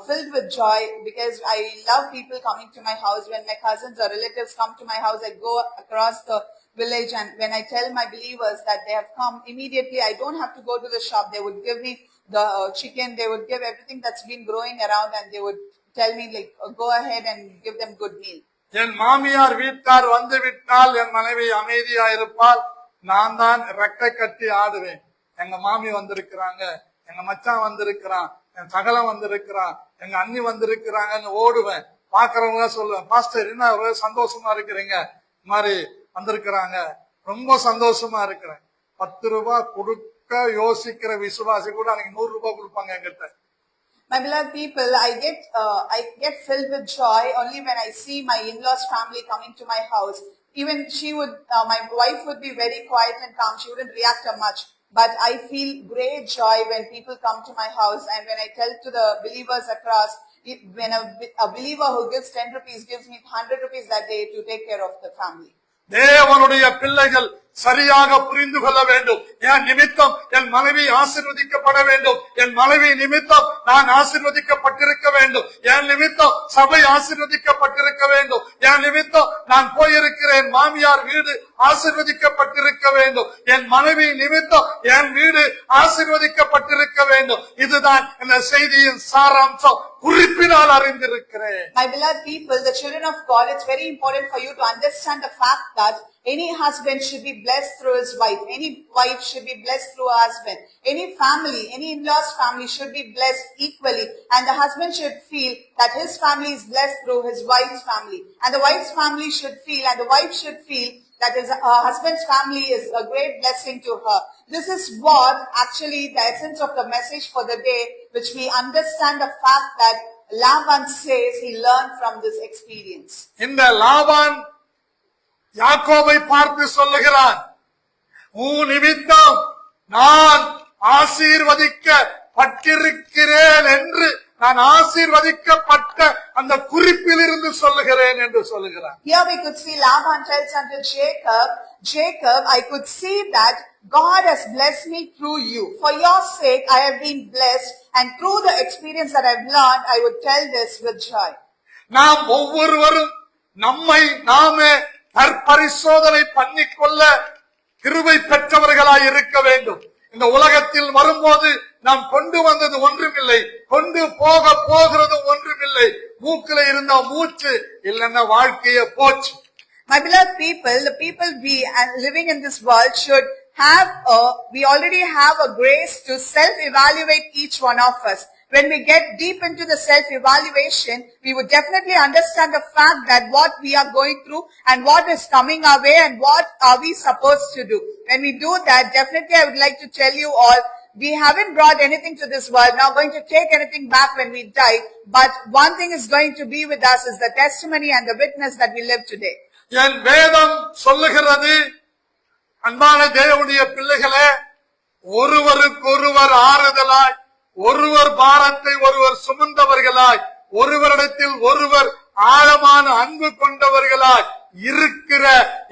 filled with joy because I love people coming to my house. When my cousins or relatives come to my house, I go across the village, and when I tell my believers that they have come, immediately I don't have to go to the shop. They would give me the chicken. They would give everything that's been growing around, and they would tell me like, go ahead and give them good meal. என் மாமியார் வீட்டார் வந்து விட்டால் என் மனைவி அமைதியா இருப்பாள். நான் தான் ரெக்கை கட்டி ஆடுவேன். எங்க மாமி வந்திருக்கிறாங்க, எங்க மச்சான் வந்திருக்கிறான், என் சகலம் வந்திருக்கிறான், எங்க அண்ணி வந்திருக்கிறாங்கன்னு ஓடுவேன். பாக்குறவங்க சொல்லுவேன், பாஸ்டர் என்ன சந்தோஷமா இருக்கிறீங்க, இந்த மாதிரி வந்திருக்கிறாங்க, ரொம்ப சந்தோஷமா இருக்கிறேன். 10 ரூபாய் கொடுக்க யோசிக்கிற விசுவாசி கூட அன்னைக்கு 100 ரூபாய் கொடுப்பாங்க என்கிட்ட. My beloved people, I get filled with joy only when I see my in-laws family coming to my house. Even my wife would be very quiet and calm. She wouldn't react much. But I feel great joy when people come to my house, and when I tell to the believers across, when a believer who gives 10 rupees gives me 100 rupees that day to take care of the family. தேவனுடைய பிள்ளைகள் சரியாக புரிந்து கொள்ள வேண்டும். என் நிமித்தம் என் மனைவி ஆசீர்வதிக்கப்பட வேண்டும். என் மனைவி நிமித்தம் நான் ஆசீர்வதிக்கப்பட்டிருக்க வேண்டும். என் நிமித்தம் சபை ஆசீர்வதிக்கப்பட்டிருக்க வேண்டும். என் நிமித்தம் நான் போயிருக்கிறேன் மாமியார் வீடு ஆசீர்வதிக்கப்பட்டிருக்க வேண்டும். என் மனைவி நிமித்தம் என் வீடு ஆசீர்வதிக்கப்பட்டிருக்க வேண்டும். இதுதான் இந்த செய்தியின் சாராம்சம். குறிப்பினால் அறிந்திருக்கிறேன். My beloved people, the children of God, it's very important for you to understand the fact that any husband should be blessed through his wife. Any wife should be blessed through her husband. Any family, any in-laws family should be blessed equally. And the husband should feel that his family is blessed through his wife's family. And the wife's family should feel, and the wife should feel that her husband's family is a great blessing to her. This is what actually the essence of the message for the day, which we understand the fact that Laban says he learned from this experience. இந்த லாபான் யாக்கோபை பார்த்து சொல்லுகிறான், உன் நிமித்தம் நான் ஆசீர்வதிக்கப்பட்டிருக்கிறேன் என்று, நான் ஆசீர்வதிக்கப்பட்ட அந்த குறிப்பிலிருந்து சொல்லுகிறேன் என்று சொல்லுகிறான். Here we could see Laban tells unto Jacob, I could see that God has blessed me through you. For your sake I have been blessed, and through the experience that I've learned, I would tell this with joy. நாம் ஒவ்வொருவரும் நம்மை நாமே பரிசோதனை பண்ணிக்கொள்ள கிருபை பெற்றவர்களாய் இருக்க வேண்டும். இந்த உலகத்தில் வரும்போது நாம் கொண்டு வந்தது ஒன்றுமில்லை, கொண்டு போகிறது ஒன்றுமில்லை. மூக்கில இருந்த மூச்சு இல்லைன்னா வாழ்க்கைய போச்சு. My beloved people, the people we are living in this world should we already have a grace to self-evaluate each one of us. When we get deep into the self-evaluation, we would definitely understand the fact that what we are going through and what is coming our way and what are we supposed to do. When we do that, definitely I would like to tell you all, we haven't brought anything to this world, not going to take anything back when we die, but one thing is going to be with us is the testimony and the witness that we live today. என் வேதம் சொல்லுகிறது, அன்பான தேவனுடைய பிள்ளைகளே, ஒருவருக்கொருவர் ஆறுதலாய், ஒருவர் பாரத்தை ஒருவர் சுமந்தவர்களாய், ஒருவரிடத்தில் ஒருவர் ஆழமான அன்பு கொண்டவர்களாய் இருக்கிற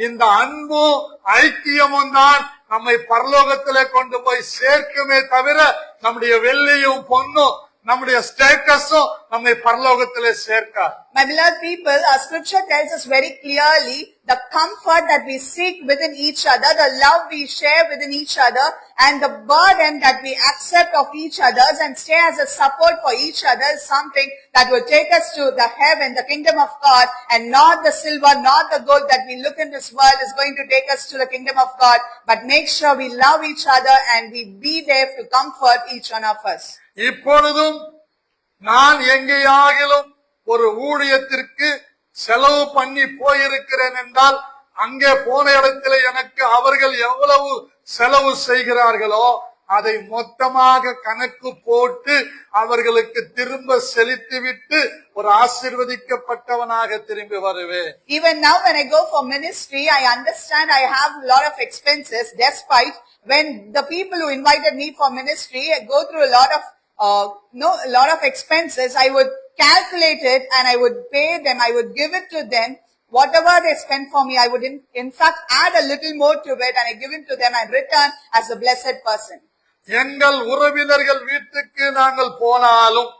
இந்த அன்பும் ஐக்கியமும் தான் நம்மை பரலோகத்திலே கொண்டு போய் சேர்க்குமே தவிர நம்முடைய வெள்ளியும் பொன்னும் நம்முடைய ஸ்டேட்டஸும் நம்மை பரலோகத்திலே சேர்க்காது. My beloved people, our scripture tells us very clearly the comfort that we seek within each other, the love we share within each other, and the burden that we accept of each other's and stay as a support for each other is something that will take us to the heaven, the kingdom of God, and not the silver, not the gold that we look in this world is going to take us to the kingdom of God. But make sure we love each other and we be there to comfort each one of us. இப்பொழுதும் நான் எங்கேயாகிலும் ஒரு ஊழியத்திற்கு செலவு பண்ணி போயிருக்கிறேன் என்றால், அங்கே போன இடத்துல எனக்கு அவர்கள் எவ்வளவு செலவு செய்கிறார்களோ அதை மொத்தமாக கணக்கு போட்டு அவர்களுக்கு திரும்ப செலுத்திவிட்டு ஒரு ஆசீர்வதிக்கப்பட்டவனாக திரும்பி வருவேன். Even now when I go for ministry, I understand I have a lot of expenses, despite when the people who invited me for ministry, I go through a lot of expenses. I would calculate it and I would pay them, I would give it to them whatever they spend for me, I would in fact add a little more to it and I give it to them and return as a blessed person. எங்கள் உறவினர்கள் வீட்டுக்கு நாங்கள் போனாலும்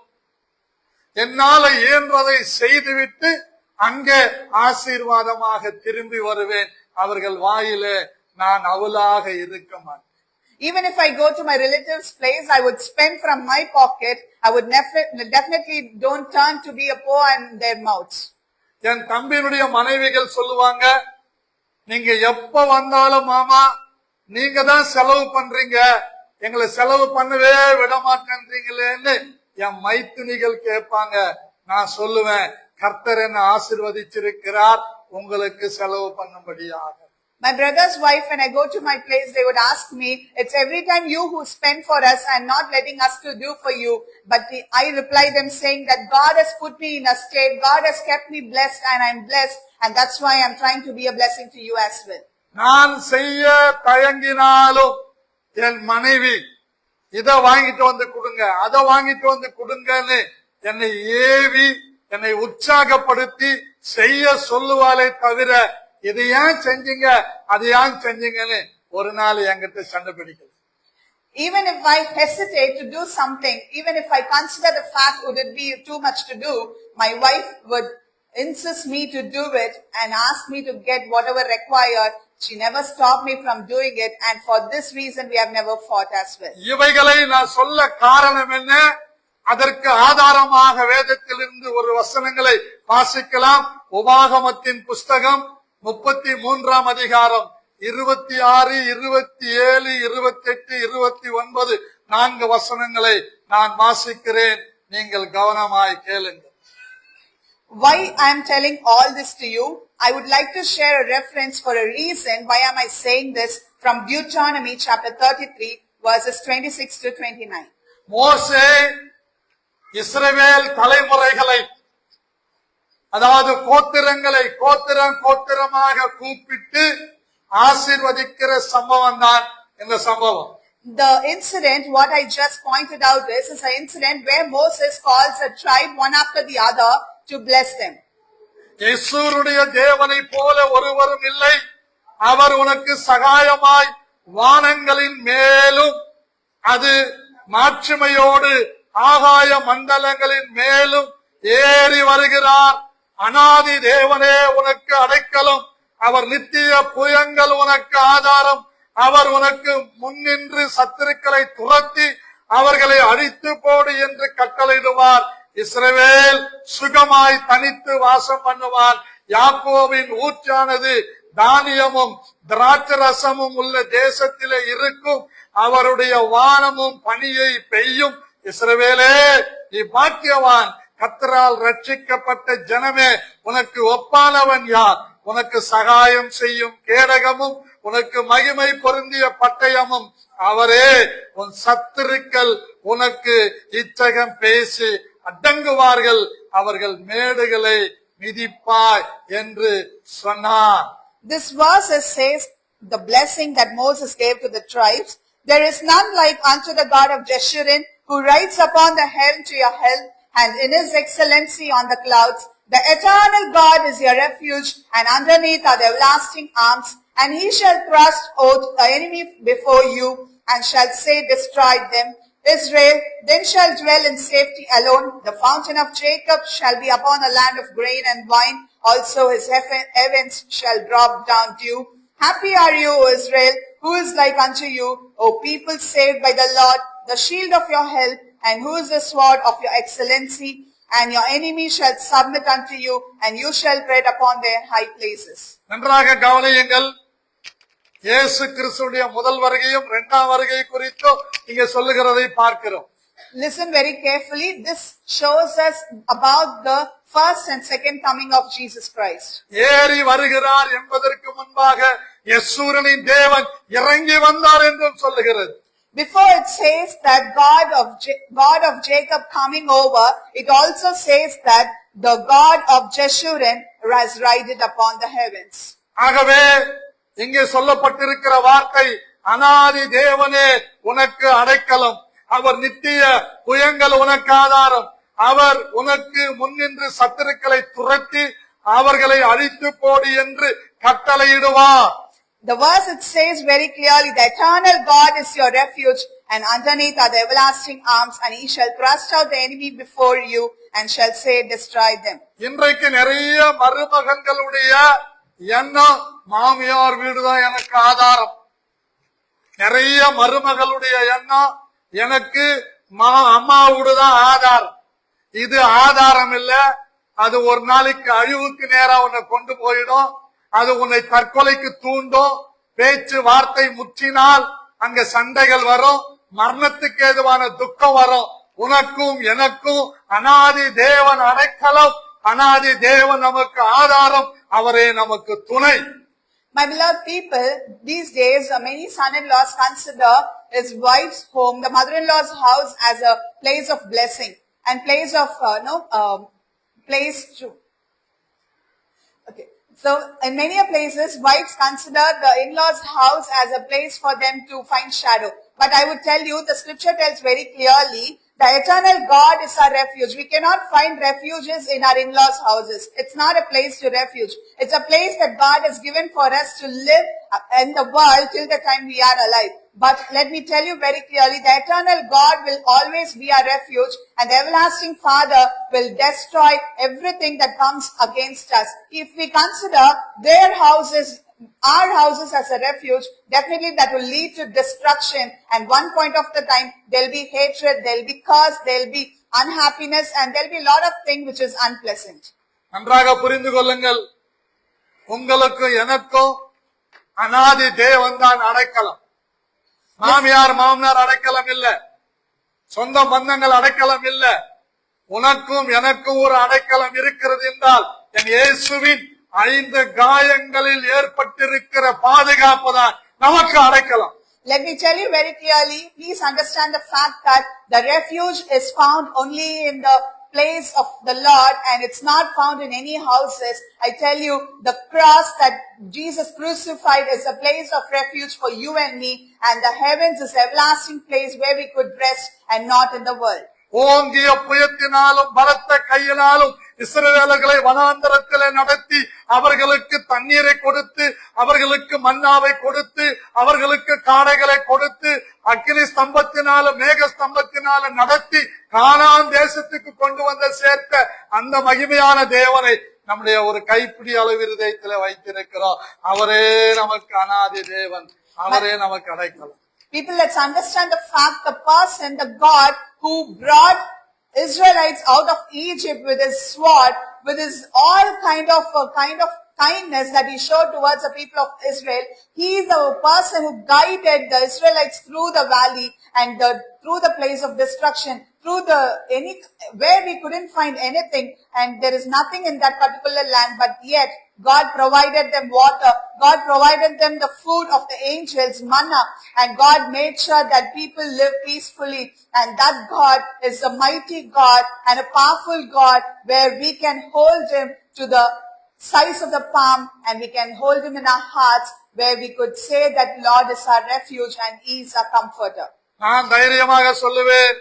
என்னால இயன்றதை செய்துவிட்டு அங்கே ஆசீர்வாதமாக திரும்பி வருவேன். அவர்கள் வாயிலே நான் அவலாக இருக்க மாட்டேன். Even if I go to my relative's place, I would spend from my pocket. I would definitely don't turn to be a poor in their mouths. என் தம்பியினுடைய மனைவிகள் சொல்லுவாங்க, நீங்க எப்ப வந்தாலும் மாமா நீங்க தான் செலவு பண்றீங்க, எங்களை செலவு பண்ணவே விட மாட்டேன்றீங்களேன்னு என் மைத்துனிகள் கேட்பாங்க. நான் சொல்லுவேன், கர்த்தர் என்ன ஆசீர்வதிச்சிருக்கிறார் உங்களுக்கு செலவு பண்ணும்படியாக. My brother's wife, when I go to my place, they would ask me, it's every time you who spend for us and not letting us to do for you. But I reply them saying that God has put me in a state, God has kept me blessed and I'm blessed, and that's why I'm trying to be a blessing to you as well. நான் செய்ய தயங்கினாலும் என் மனைவி இத வாங்கிட்டு வந்து கொடுங்க, அதை வாங்கிட்டு வந்து கொடுங்கன்னு என்னை ஏவி என்னை உற்சாகப்படுத்தி செய்ய சொல்லுவாளே தவிர இது ஏன் செஞ்சீங்க அது ஏன் செஞ்சீங்கன்னு ஒரு நாள் என்கிட்ட சண்டை பிடிக்கல. Even if I hesitate to do something, even if I consider the fact would it be too much to do, my wife would insist me to do it and ask me to get whatever required. She never stopped me from doing it, and for this reason we have never fought as well. இவைகளை நான் சொல்ல காரணம் என்ன? அதற்கு ஆதாரமாக வேதத்திலிருந்து ஒரு வசனங்களை வாசிக்கலாம். உபாகமத்தின் புஸ்தகம் 33ஆம் அதிகாரம் 26, 27, 28, 29 4 வசனங்களை நான் வாசிக்கிறேன். நீங்கள் கவனமாய் கேளுங்கள். Why I am telling all this to you? I would like to share a reference for a reason. Why am I saying this? From Deuteronomy chapter 33 verses 26 to 29. மோசே இஸ்ரவேல் தலைமுறைகளை, அதாவது கோத்திரங்களை கோத்திரமாக கூப்பிட்டு ஆசீர்வதிக்கிற சம்பவம் தான் இந்த சம்பவம். The incident, what I just pointed out is an incident where Moses calls a tribe one after the other to bless them. யெகோவாவுடைய தேவனை போல ஒருவரும் இல்லை, அவர் உனக்கு சகாயமாய் வானங்களின் மேலும் அது மாட்சிமையோடு ஆகாய மண்டலங்களின் மேலும் ஏறி வருகிறார். அநாதி தேவனே உனக்கு அடைக்கலம், அவர் நித்திய புயங்கள் உனக்கு ஆதாரம், அவர் உனக்கு முன்னின்று சத்துருக்களை துரத்தி அவர்களை அழித்து போடு என்று கட்டளையிடுவார். இஸ்ரவேல் சுகமாய் தனித்து வாசம் பண்ணுவார். யாக்கோபின் ஊற்றானது தானியமும் திராட்சரசமும் உள்ள தேசத்திலே இருக்கும். அவருடைய வானமும் பனியை பெய்யும். இஸ்ரவேலே நீ பாக்கியவான், கர்த்தரால் ரட்சிக்கப்பட்ட ஜனமே, உனக்கு ஒப்பானவன் யார்? உனக்கு சகாயம் செய்யும் கேடகமும் உனக்கு மகிமை பொருந்திய பட்டயமும் அவரே. உன் சத்துருக்கள் உனக்கு இச்சகம் பேசி அடங்குவார்கள், அவர்கள் மேடுகளை மிதிப்பாய் என்று சொன்னார். This verse says the blessing that Moses gave to the tribes. There is none like unto the God of Jeshurun, who rides upon the helm to your help, and in his excellency on the clouds. The eternal God is your refuge, and underneath are the everlasting arms. And he shall thrust out the enemy before you, and shall say, destroy them. Israel then shall dwell in safety alone. The fountain of Jacob shall be upon a land of grain and wine. Also his heavens shall drop down dew. Happy are you, O Israel, who is like unto you, O people saved by the Lord, the shield of your help, and who is the sword of your excellency. And your enemy shall submit unto you, and you shall tread upon their high places. நன்றாக கவனியுங்கள். இயேசு கிறிஸ்துவின் முதல் வருகையும் இரண்டாம் வருகை குறித்து இங்கே சொல்லுகிறதை பார்க்கிறோம். Listen very carefully. This shows us about the first and second coming of Jesus Christ. ஏறி வருகிறார் என்பதற்கு முன்பாக யெகோவாவின் தேவன் இறங்கி வந்தார் என்றும் சொல்லுகிறது. Before it says that God of Jacob coming over, it also says that the God of Jeshurun has ridden upon the heavens. ஆகவே இங்கே சொல்லப்பட்டிருக்கிற வார்த்தை, அநாதி தேவனே உனக்கு அடைக்கலம், அவர் நித்திய புயங்கள் உனக்கு ஆதாரம், அவர் உனக்கு முன்னின்று சத்துருக்களை துரத்தி அவர்களை அழித்து போடு என்று கட்டளையிடுவார். The verse it says very clearly, the eternal God is your refuge, and underneath are the everlasting arms, and he shall thrust out the enemy before you, and shall say, destroy them. இன்றைக்கு நிறைய மருமகன்களுடைய எண்ணம், மாமியார் வீடுதான் எனக்கு ஆதாரம். நிறைய மருமகளுடைய எண்ணம், எனக்கு அம்மாவோடுதான் ஆதாரம். இது ஆதாரம் இல்ல, அது ஒரு நாளைக்கு அழிவுக்கு நேரா உன்னை கொண்டு போயிடும். அது உன்னை தற்கொலைக்கு தூண்டும். பேச்சு வார்த்தை முற்றினால் அங்க சண்டைகள் வரும், மரணத்துக்கு ஏதுவான துக்கம் வரும். உனக்கும் எனக்கும் அனாதி தேவன் அடைக்கலம், அனாதி தேவன் நமக்கு ஆதாரம், அவரே நமக்கு துணை. My beloved people, these days many son-in-laws consider his wife's home, the mother-in-law's house, as a place of blessing and place of place to. Okay, so in many places, wives consider the in-laws' house as a place for them to find shadow. But I would tell you, the scripture tells very clearly, the eternal God is our refuge. We cannot find refuges in our in-laws' houses. It's not a place to refuge. It's a place that God has given for us to live in the world till the time we are alive. But let me tell you very clearly, the eternal God will always be our refuge, and the everlasting Father will destroy everything that comes against us. If we consider their houses, our houses as a refuge, definitely that will lead to destruction, and one point of the time there'll be hatred, there'll be curse, there'll be unhappiness, and there'll be a lot of things which is unpleasant. நன்றாக புரிந்து கொள்ளுங்கள், உங்களுக்கும் எனக்கும் அனாதி தேவன் தான் அடைக்கலம். மாமியார் மாமனார் அடைக்கலம் இல்ல, சொந்த பந்தங்கள் அடைக்கலம் இல்ல. உனக்கும் எனக்கும் ஒரு அடைக்கலம் இருக்கிறது என்றால் என் இயேசுவின் 5 காயங்களில் ஏற்பட்டிருக்கிற பாதுகாப்பு தான் நமக்கு அடைக்கலம். Let me tell you very clearly, please understand the fact that the refuge is found only in the place of the Lord, and it's not found in any houses. I tell you, the cross that Jesus crucified is a place of refuge for you and me, and the heavens is everlasting place where we could rest and not in the world. ஓங்கிய புயத்தினாலும் பலத்த கையினாலும் இஸ்ரவேலர்களை வனாந்தரத்திலே நடத்தி அவர்களுக்கு தண்ணீரை கொடுத்து, அவர்களுக்கு மன்னாவை கொடுத்து, அவர்களுக்கு காடைகளை கொடுத்து, அக்கினி ஸ்தம்பத்தினாலும் மேக ஸ்தம்பத்தினாலும் நடத்தி கானான் தேசத்துக்கு கொண்டு வந்து சேர்த்த அந்த மகிமையான தேவனை நம்முடைய ஒரு கைப்பிடி அளவு இருதயத்திலே வைத்திருக்கிறோம். அவரே நமக்கு அனாதி தேவன், அவரே நமக்கு அடைக்கலம். People, let's understand the fact, the person, the God who brought Israelites out of Egypt with his sword, with his all kind of kindness that he showed towards the people of Israel. He is the person who guided the Israelites through the valley and through the place of destruction, through where we couldn't find anything, and there is nothing in that particular land, but yet God provided them water, God provided them the food of the angels, manna, and God made sure that people live peacefully. And that God is a mighty God and a powerful God, where we can hold him to the size of the palm, and we can hold him in our hearts, where we could say that Lord is our refuge and he is our comforter. நான் தைரியமாக சொல்லுவேன்,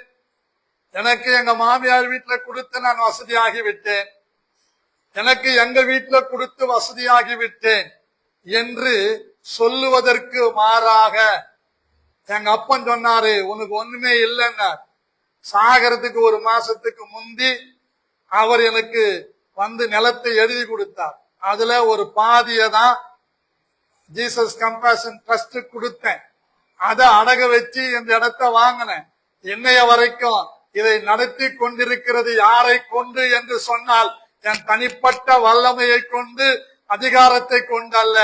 எனக்கு எங்க மாமியார் வீட்டுல கொடுத்து நான் வசதியாகி விட்டேன், எனக்கு எங்க வீட்டுல கொடுத்து வசதியாகி விட்டேன் என்று சொல்லுவதற்கு மாறாக எங்க அப்பன் சொன்னாரு, உனக்கு ஒண்ணுமே இல்லைன்னா சாகரத்துக்கு ஒரு மாசத்துக்கு முந்தி அவர் எனக்கு வந்து நிலத்தை எழுதி கொடுத்தார். அதுல ஒரு பாதியை தான் ஜீசஸ் கம்பேஷன் ட்ரஸ்ட் கொடுத்தேன். அதை அடக வச்சு இந்த இடத்தை வாங்கினேன். இன்னைய வரைக்கும் இதை நடத்தி கொண்டிருக்கிறது யாரை கொண்டு என்று சொன்னால், என் தனிப்பட்ட வல்லமையை கொண்டு, அதிகாரத்தை கொண்டு அல்ல,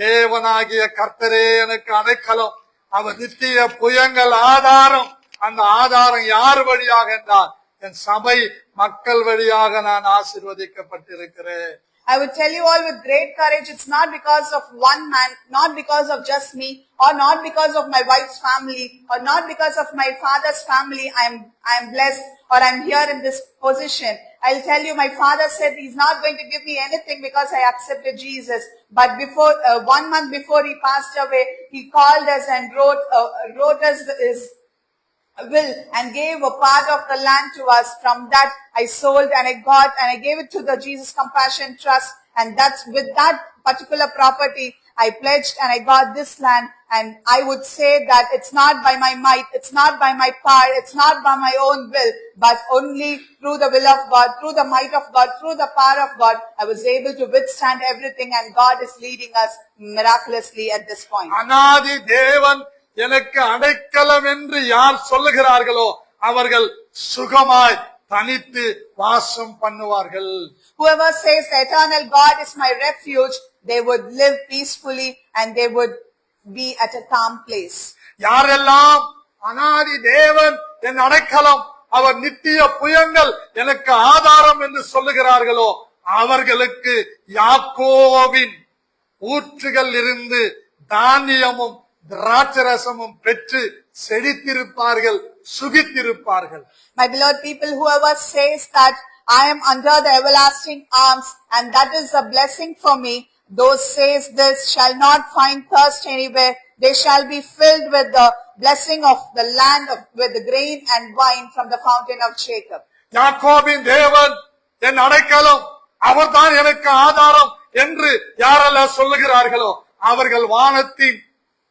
தேவனாகிய கர்த்தரே எனக்கு அடைக்கலம். அவர் நித்திய புயங்கள் ஆதாரம். அந்த ஆதாரம் யார் வழியாக என்றால் என் சபை மக்கள் வழியாக நான் ஆசீர்வதிக்கப்பட்டிருக்கிறேன். I would tell you all with great courage, it's not because of one man, not because of just me, or not because of my wife's family, or not because of my father's family, I'm blessed, or I'm here in this position. I'll tell you, my father said he's not going to give me anything because I accepted Jesus. But before 1 month before he passed away, he called us and wrote us his will and gave a part of the land to us. From that I sold and I got and I gave it to the Jesus Compassion Trust, and that's with that particular property I pledged and I got this land. And I would say that it's not by my might, it's not by my power, it's not by my own will, but only through the will of God, through the might of God, through the power of God, I was able to withstand everything, and God is leading us miraculously at this point. அநாதி தேவன் எனக்கு அடைக்கலம் என்று யார் சொல்லுகிறார்களோ அவர்கள் சுகமாய் தனித்து வாசம் பண்ணுவார்கள். Whoever says the eternal God is my refuge, they would live peacefully and they would be at a calm place. யாரெல்லாம் அநாதி தேவன் என் அடைக்கலம், அவர் நித்திய புயங்கள் எனக்கு ஆதாரம் என்று சொல்லுகிறார்களோ அவர்களுக்கு யாக்கோபின் ஊற்றுகள் இருந்து தானியமும் திராட்சரசமும் பெற்று செழித்திருப்பார்கள், சுகித்திருப்பார்கள். My beloved people, whoever says that I am under the everlasting arms and that is a blessing for me, those says this shall not find thirst anywhere. They shall be filled with the blessing of the land with the grain and wine from the fountain of Jacob. யாக்கோபின் தேவன் என் அடைக்கலம், அவர்தான் எனக்கு ஆதாரம் என்று யாரெல்லாம் சொல்லுகிறார்களோ அவர்கள் வானத்தின்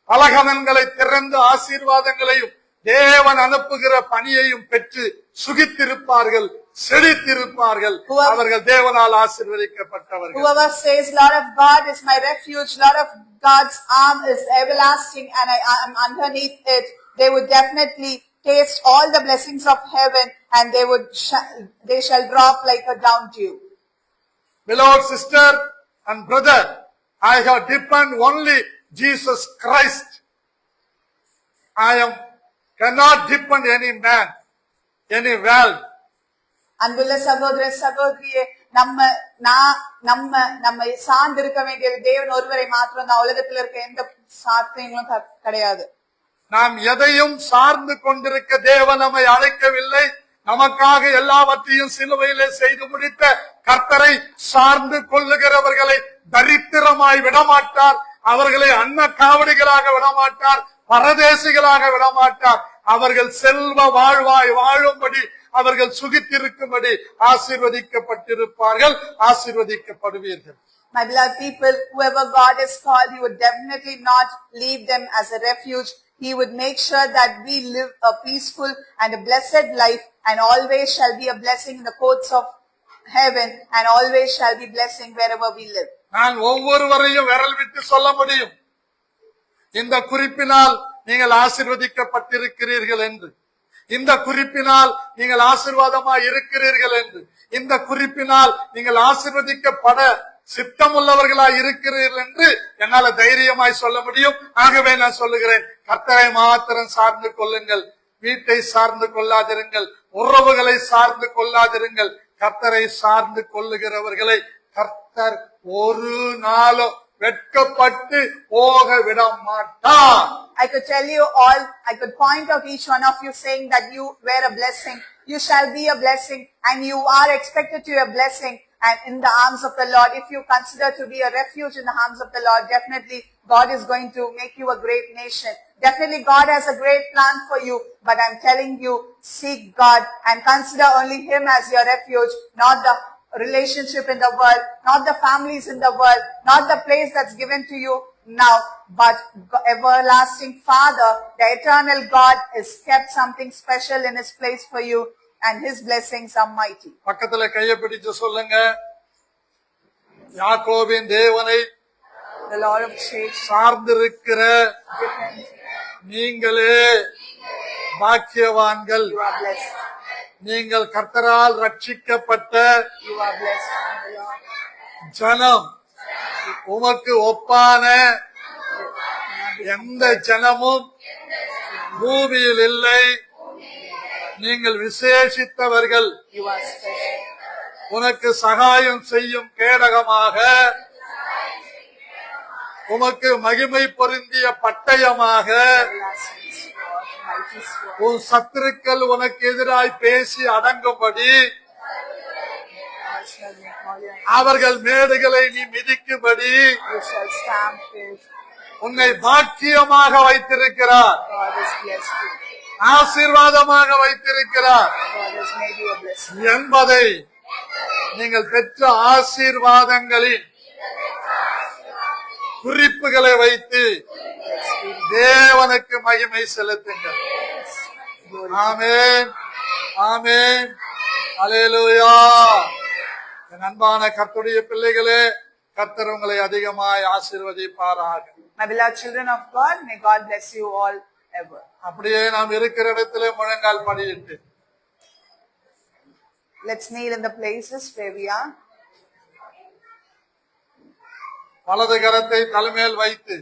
பலகணங்களை திறந்து ஆசீர்வாதங்களையும் தேவன் அனுப்புகிற பணியையும் பெற்று சுகித்திருப்பார்கள், செழித்திருப்பார்கள். அவர்கள் தேவனால் ஆசீர்வதிக்கப்பட்டவர்கள். Whoever says Lord of God is my refuge, Lord of God's arm is everlasting and I am underneath it, they would definitely taste all the blessings of heaven and they shall drop like a down dew. Beloved sister and brother, I have depend only Jesus Christ. Cannot depend any man, any wealth. அன்புள்ள சகோதர சகோதரியே, நம்ம சார்ந்து இருக்க வேண்டியது தேவன் ஒருவரை மாத்திரம் தான். உலகத்தில் இருக்க எந்த சாத்தியங்களும் கிடையாது. நாம் எதையும் சார்ந்து கொண்டிருக்க தேவன் நம்மை அழைக்கவில்லை. நமக்காக எல்லாவற்றையும் சிலுவையிலே செய்து முடித்த கர்த்தரை சார்ந்து கொள்ளுகிறவர்களை தரித்திரமாய் விடமாட்டார். அவர்களை அன்ன காவடிகளாக விடமாட்டார், பரதேசிகளாக விடமாட்டார். அவர்கள் செல்வ வாழ்வாய் வாழும்படி, அவர்கள் சுகித்திருக்கும்படி ஆசீர்வதிக்கப்பட்டிருப்பார்கள், ஆசீர்வதிக்கப்படுவீர்கள். My beloved people, whoever God has called, He would definitely not leave them as a refuge. He would make sure that we live a peaceful and a blessed life, and always shall be a blessing in the courts of heaven, and always shall be blessing wherever we live. நான் ஒவ்வொருவரையும் விரல் விட்டு சொல்ல முடியும், இந்த குறிப்பினால் நீங்கள் ஆசீர்வதிக்கப்பட்டிருக்கிறீர்கள் என்று, இந்த குறிப்பினால் நீங்கள் ஆசீர்வாதமாய் இருக்கிறீர்கள் என்று, இந்த குறிப்பினால் நீங்கள் ஆசீர்வதிக்கப்பட சித்தமுள்ளவர்களாய் இருக்கிறீர்கள் என்று என்னால தைரியமாய் சொல்ல முடியும். ஆகவே நான் சொல்லுகிறேன், கர்த்தரை மாத்திரம் சார்ந்து கொள்ளுங்கள், வீட்டை சார்ந்து கொள்ளாதிருங்கள், உறவுகளை சார்ந்து கொள்ளாதிருங்கள். கர்த்தரை சார்ந்து கொள்ளுகிறவர்களை கர்த்தர் ஒரு நாளும் வெட்கப்பட்டு போக விட மாட்டார். I could tell you all, I could point out each one of you saying that you were a blessing. You shall be a blessing and you are expected to be a blessing and in the arms of the Lord. If you consider to be a refuge in the arms of the Lord, definitely God is going to make you a great nation. Definitely God has a great plan for you, but I'm telling you, seek God and consider only Him as your refuge, not the relationship in the world, not the families in the world, not the place that's given to you now, but everlasting Father, the eternal God has kept something special in His place for you and His blessings are mighty. பக்கத்துல கையை பிடிச்சு சொல்லுங்க, யாக்கோபின் தேவனை The Lord of Church சார்ந்திருக்கிற நீங்களே பாக்கியவான்கள். you are blessed. நீங்கள் கர்த்தரால் ரட்சிக்கப்பட்ட You are blessed. ஜனம். உமக்கு ஒப்பான எந்த ஜனமும் பூமியில் இல்லை. நீங்கள் விசேஷித்தவர்கள். You are special. உனக்கு சகாயம் செய்யும் கேடகமாக, உமக்கு மகிமை பொருந்திய பட்டயமாக, Everlasting sword, mighty sword. உன் சத்துருக்கள் உனக்கு எதிராய் பேசி அடங்கும்படி, I shall make all your அவர்கள் மேடுகளை நீ மிதிக்கும்படி You shall stamp it. உன்னை பாக்கியமாக வைத்திருக்கிறார். God is blessed you. ஆசீர்வாதமாக வைத்திருக்கிறார் God has made you a blessing. என்பதை நீங்கள் பெற்ற ஆசீர்வாதங்களின் குறிப்புகளை வைத்து தேவனுக்கு மகிமை செலுத்துங்கள். ஆமென், ஆமென், அல்லேலூயா. என் அன்பான கர்த்தருடைய பிள்ளைகளே, கர்த்தர் உங்களை அதிகமாய் ஆசீர்வதிப்பாராக. My beloved children of God, may God bless you all ever. அப்படியே நாம் இருக்கிற இடத்திலே முழங்கால் படியிட்டு Let's kneel in the places where we are. வலது கரத்தை தலைமேல் வைத்து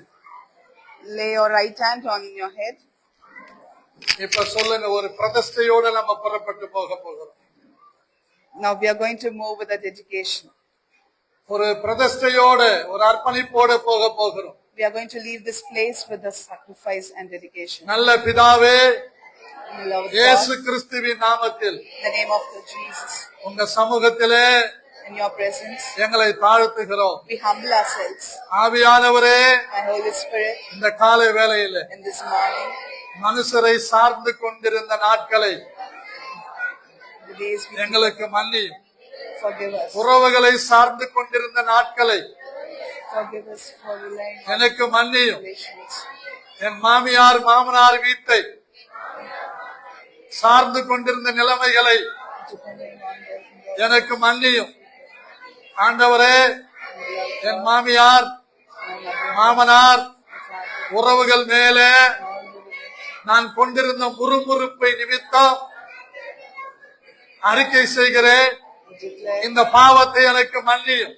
Lay your right hand on your head. இப்ப சொல்லுங்க, ஒரு பிரதிஷ்டையோட நம்ம புறப்பட்டு போக போகிறோம். Now we are going to move with a dedication. ஒரு பிரதிஷ்டையோட, ஒரு அர்ப்பணிப்போட போக போகிறோம். We are going to leave this place with a sacrifice and dedication. நல்ல பிதாவே, Beloved இயேசு God, கிறிஸ்துவின் நாமத்தில் in the name of the Jesus, உங்க சமூகத்திலே in your presence, எங்களை தாழ்த்துகிறோம். we humble ourselves. ஆவியானவரே, My Holy Spirit, இந்த காலை வேளையில in this morning, மனுஷரை சார்ந்து கொண்டிருந்த நாட்களை the days we எங்களுக்கு மன்னியும். forgive us. உறவுகளை சார்ந்து கொண்டிருந்த நாட்களை Forgive us for relying on எனக்கு மன்னியும். relations. என் மாமியார் மாமனார் வீட்டை சார்ந்து கொண்டிருந்த நிலைமைகளை Depending on the எனக்கு மன்னியும். ஆண்டவரே, என் மாமியார் மாமனார் உறவுகள் மேலே நான் கொண்டிருந்த முறுமுறுப்பை நிமித்தம் அறிக்கை செய்கிறேன். declare, இந்த பாவத்தை எனக்கு மன்னியும்.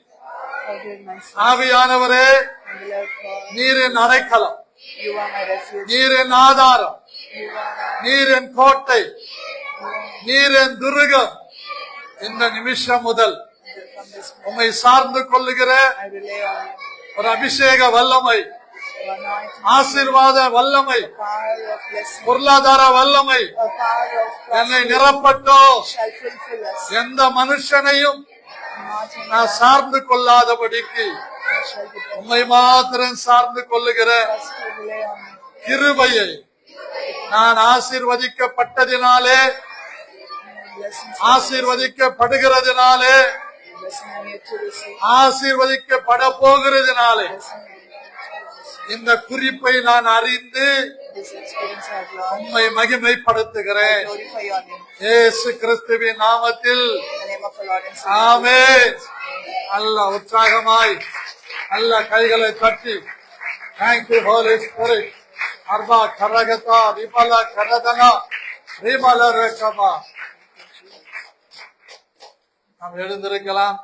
forgive my sins. ஆவியானவரே, My beloved God, நீர் என் அடைக்கலம், you are my refuge. நீர் என் ஆதாரம், You are நீர் என் கோட்டை, நீர் என் துருகம். இந்த நிமிஷம் முதல் from this moment, உம்மை சார்ந்து கொள்ளுகிற I rely on you. ஒரு அபிஷேக வல்லமை, Your anointing, ஆசீர்வாத வல்லமை, power of blessing, பொருளாதார வல்லமை a power of என்னை prosperity நிரப்பட்டும். shall fulfill us. எந்த மனுஷனையும் Not in நான் that சார்ந்து கொள்ளாதபடிக்கு I shall be உம்மை மாத்திரம் சார்ந்து கொள்ளுகிற blessed to rely on you. கிருபையை நான் ஆசீர்வதிக்கப்பட்டதினாலே, Blessings, ஆசீர்வதிக்கப்படுகிறதினாலே, blessing I'm yet to receive. ஆசீர்வதிக்கப்பட போகிறதினாலே Blessing I'm yet to receive. இந்த குறிப்பை நான் அறிந்து This experience I've learned. உம்மை மகிமைப்படுத்துகிறேன். Glorify your name. இயேசு கிறிஸ்துவின் நாமத்தில் In the name of the Lord and Savior. ஆமென். நல்ல உற்சாகமாய் நல்ல கைகளை தட்டி தேங்க்யூ ஹோலி ஸ்பிரிட். அர்பா கரகதா விமல கரதனா விமல ரேகமா. நாம் எழுந்திருக்கலாம்.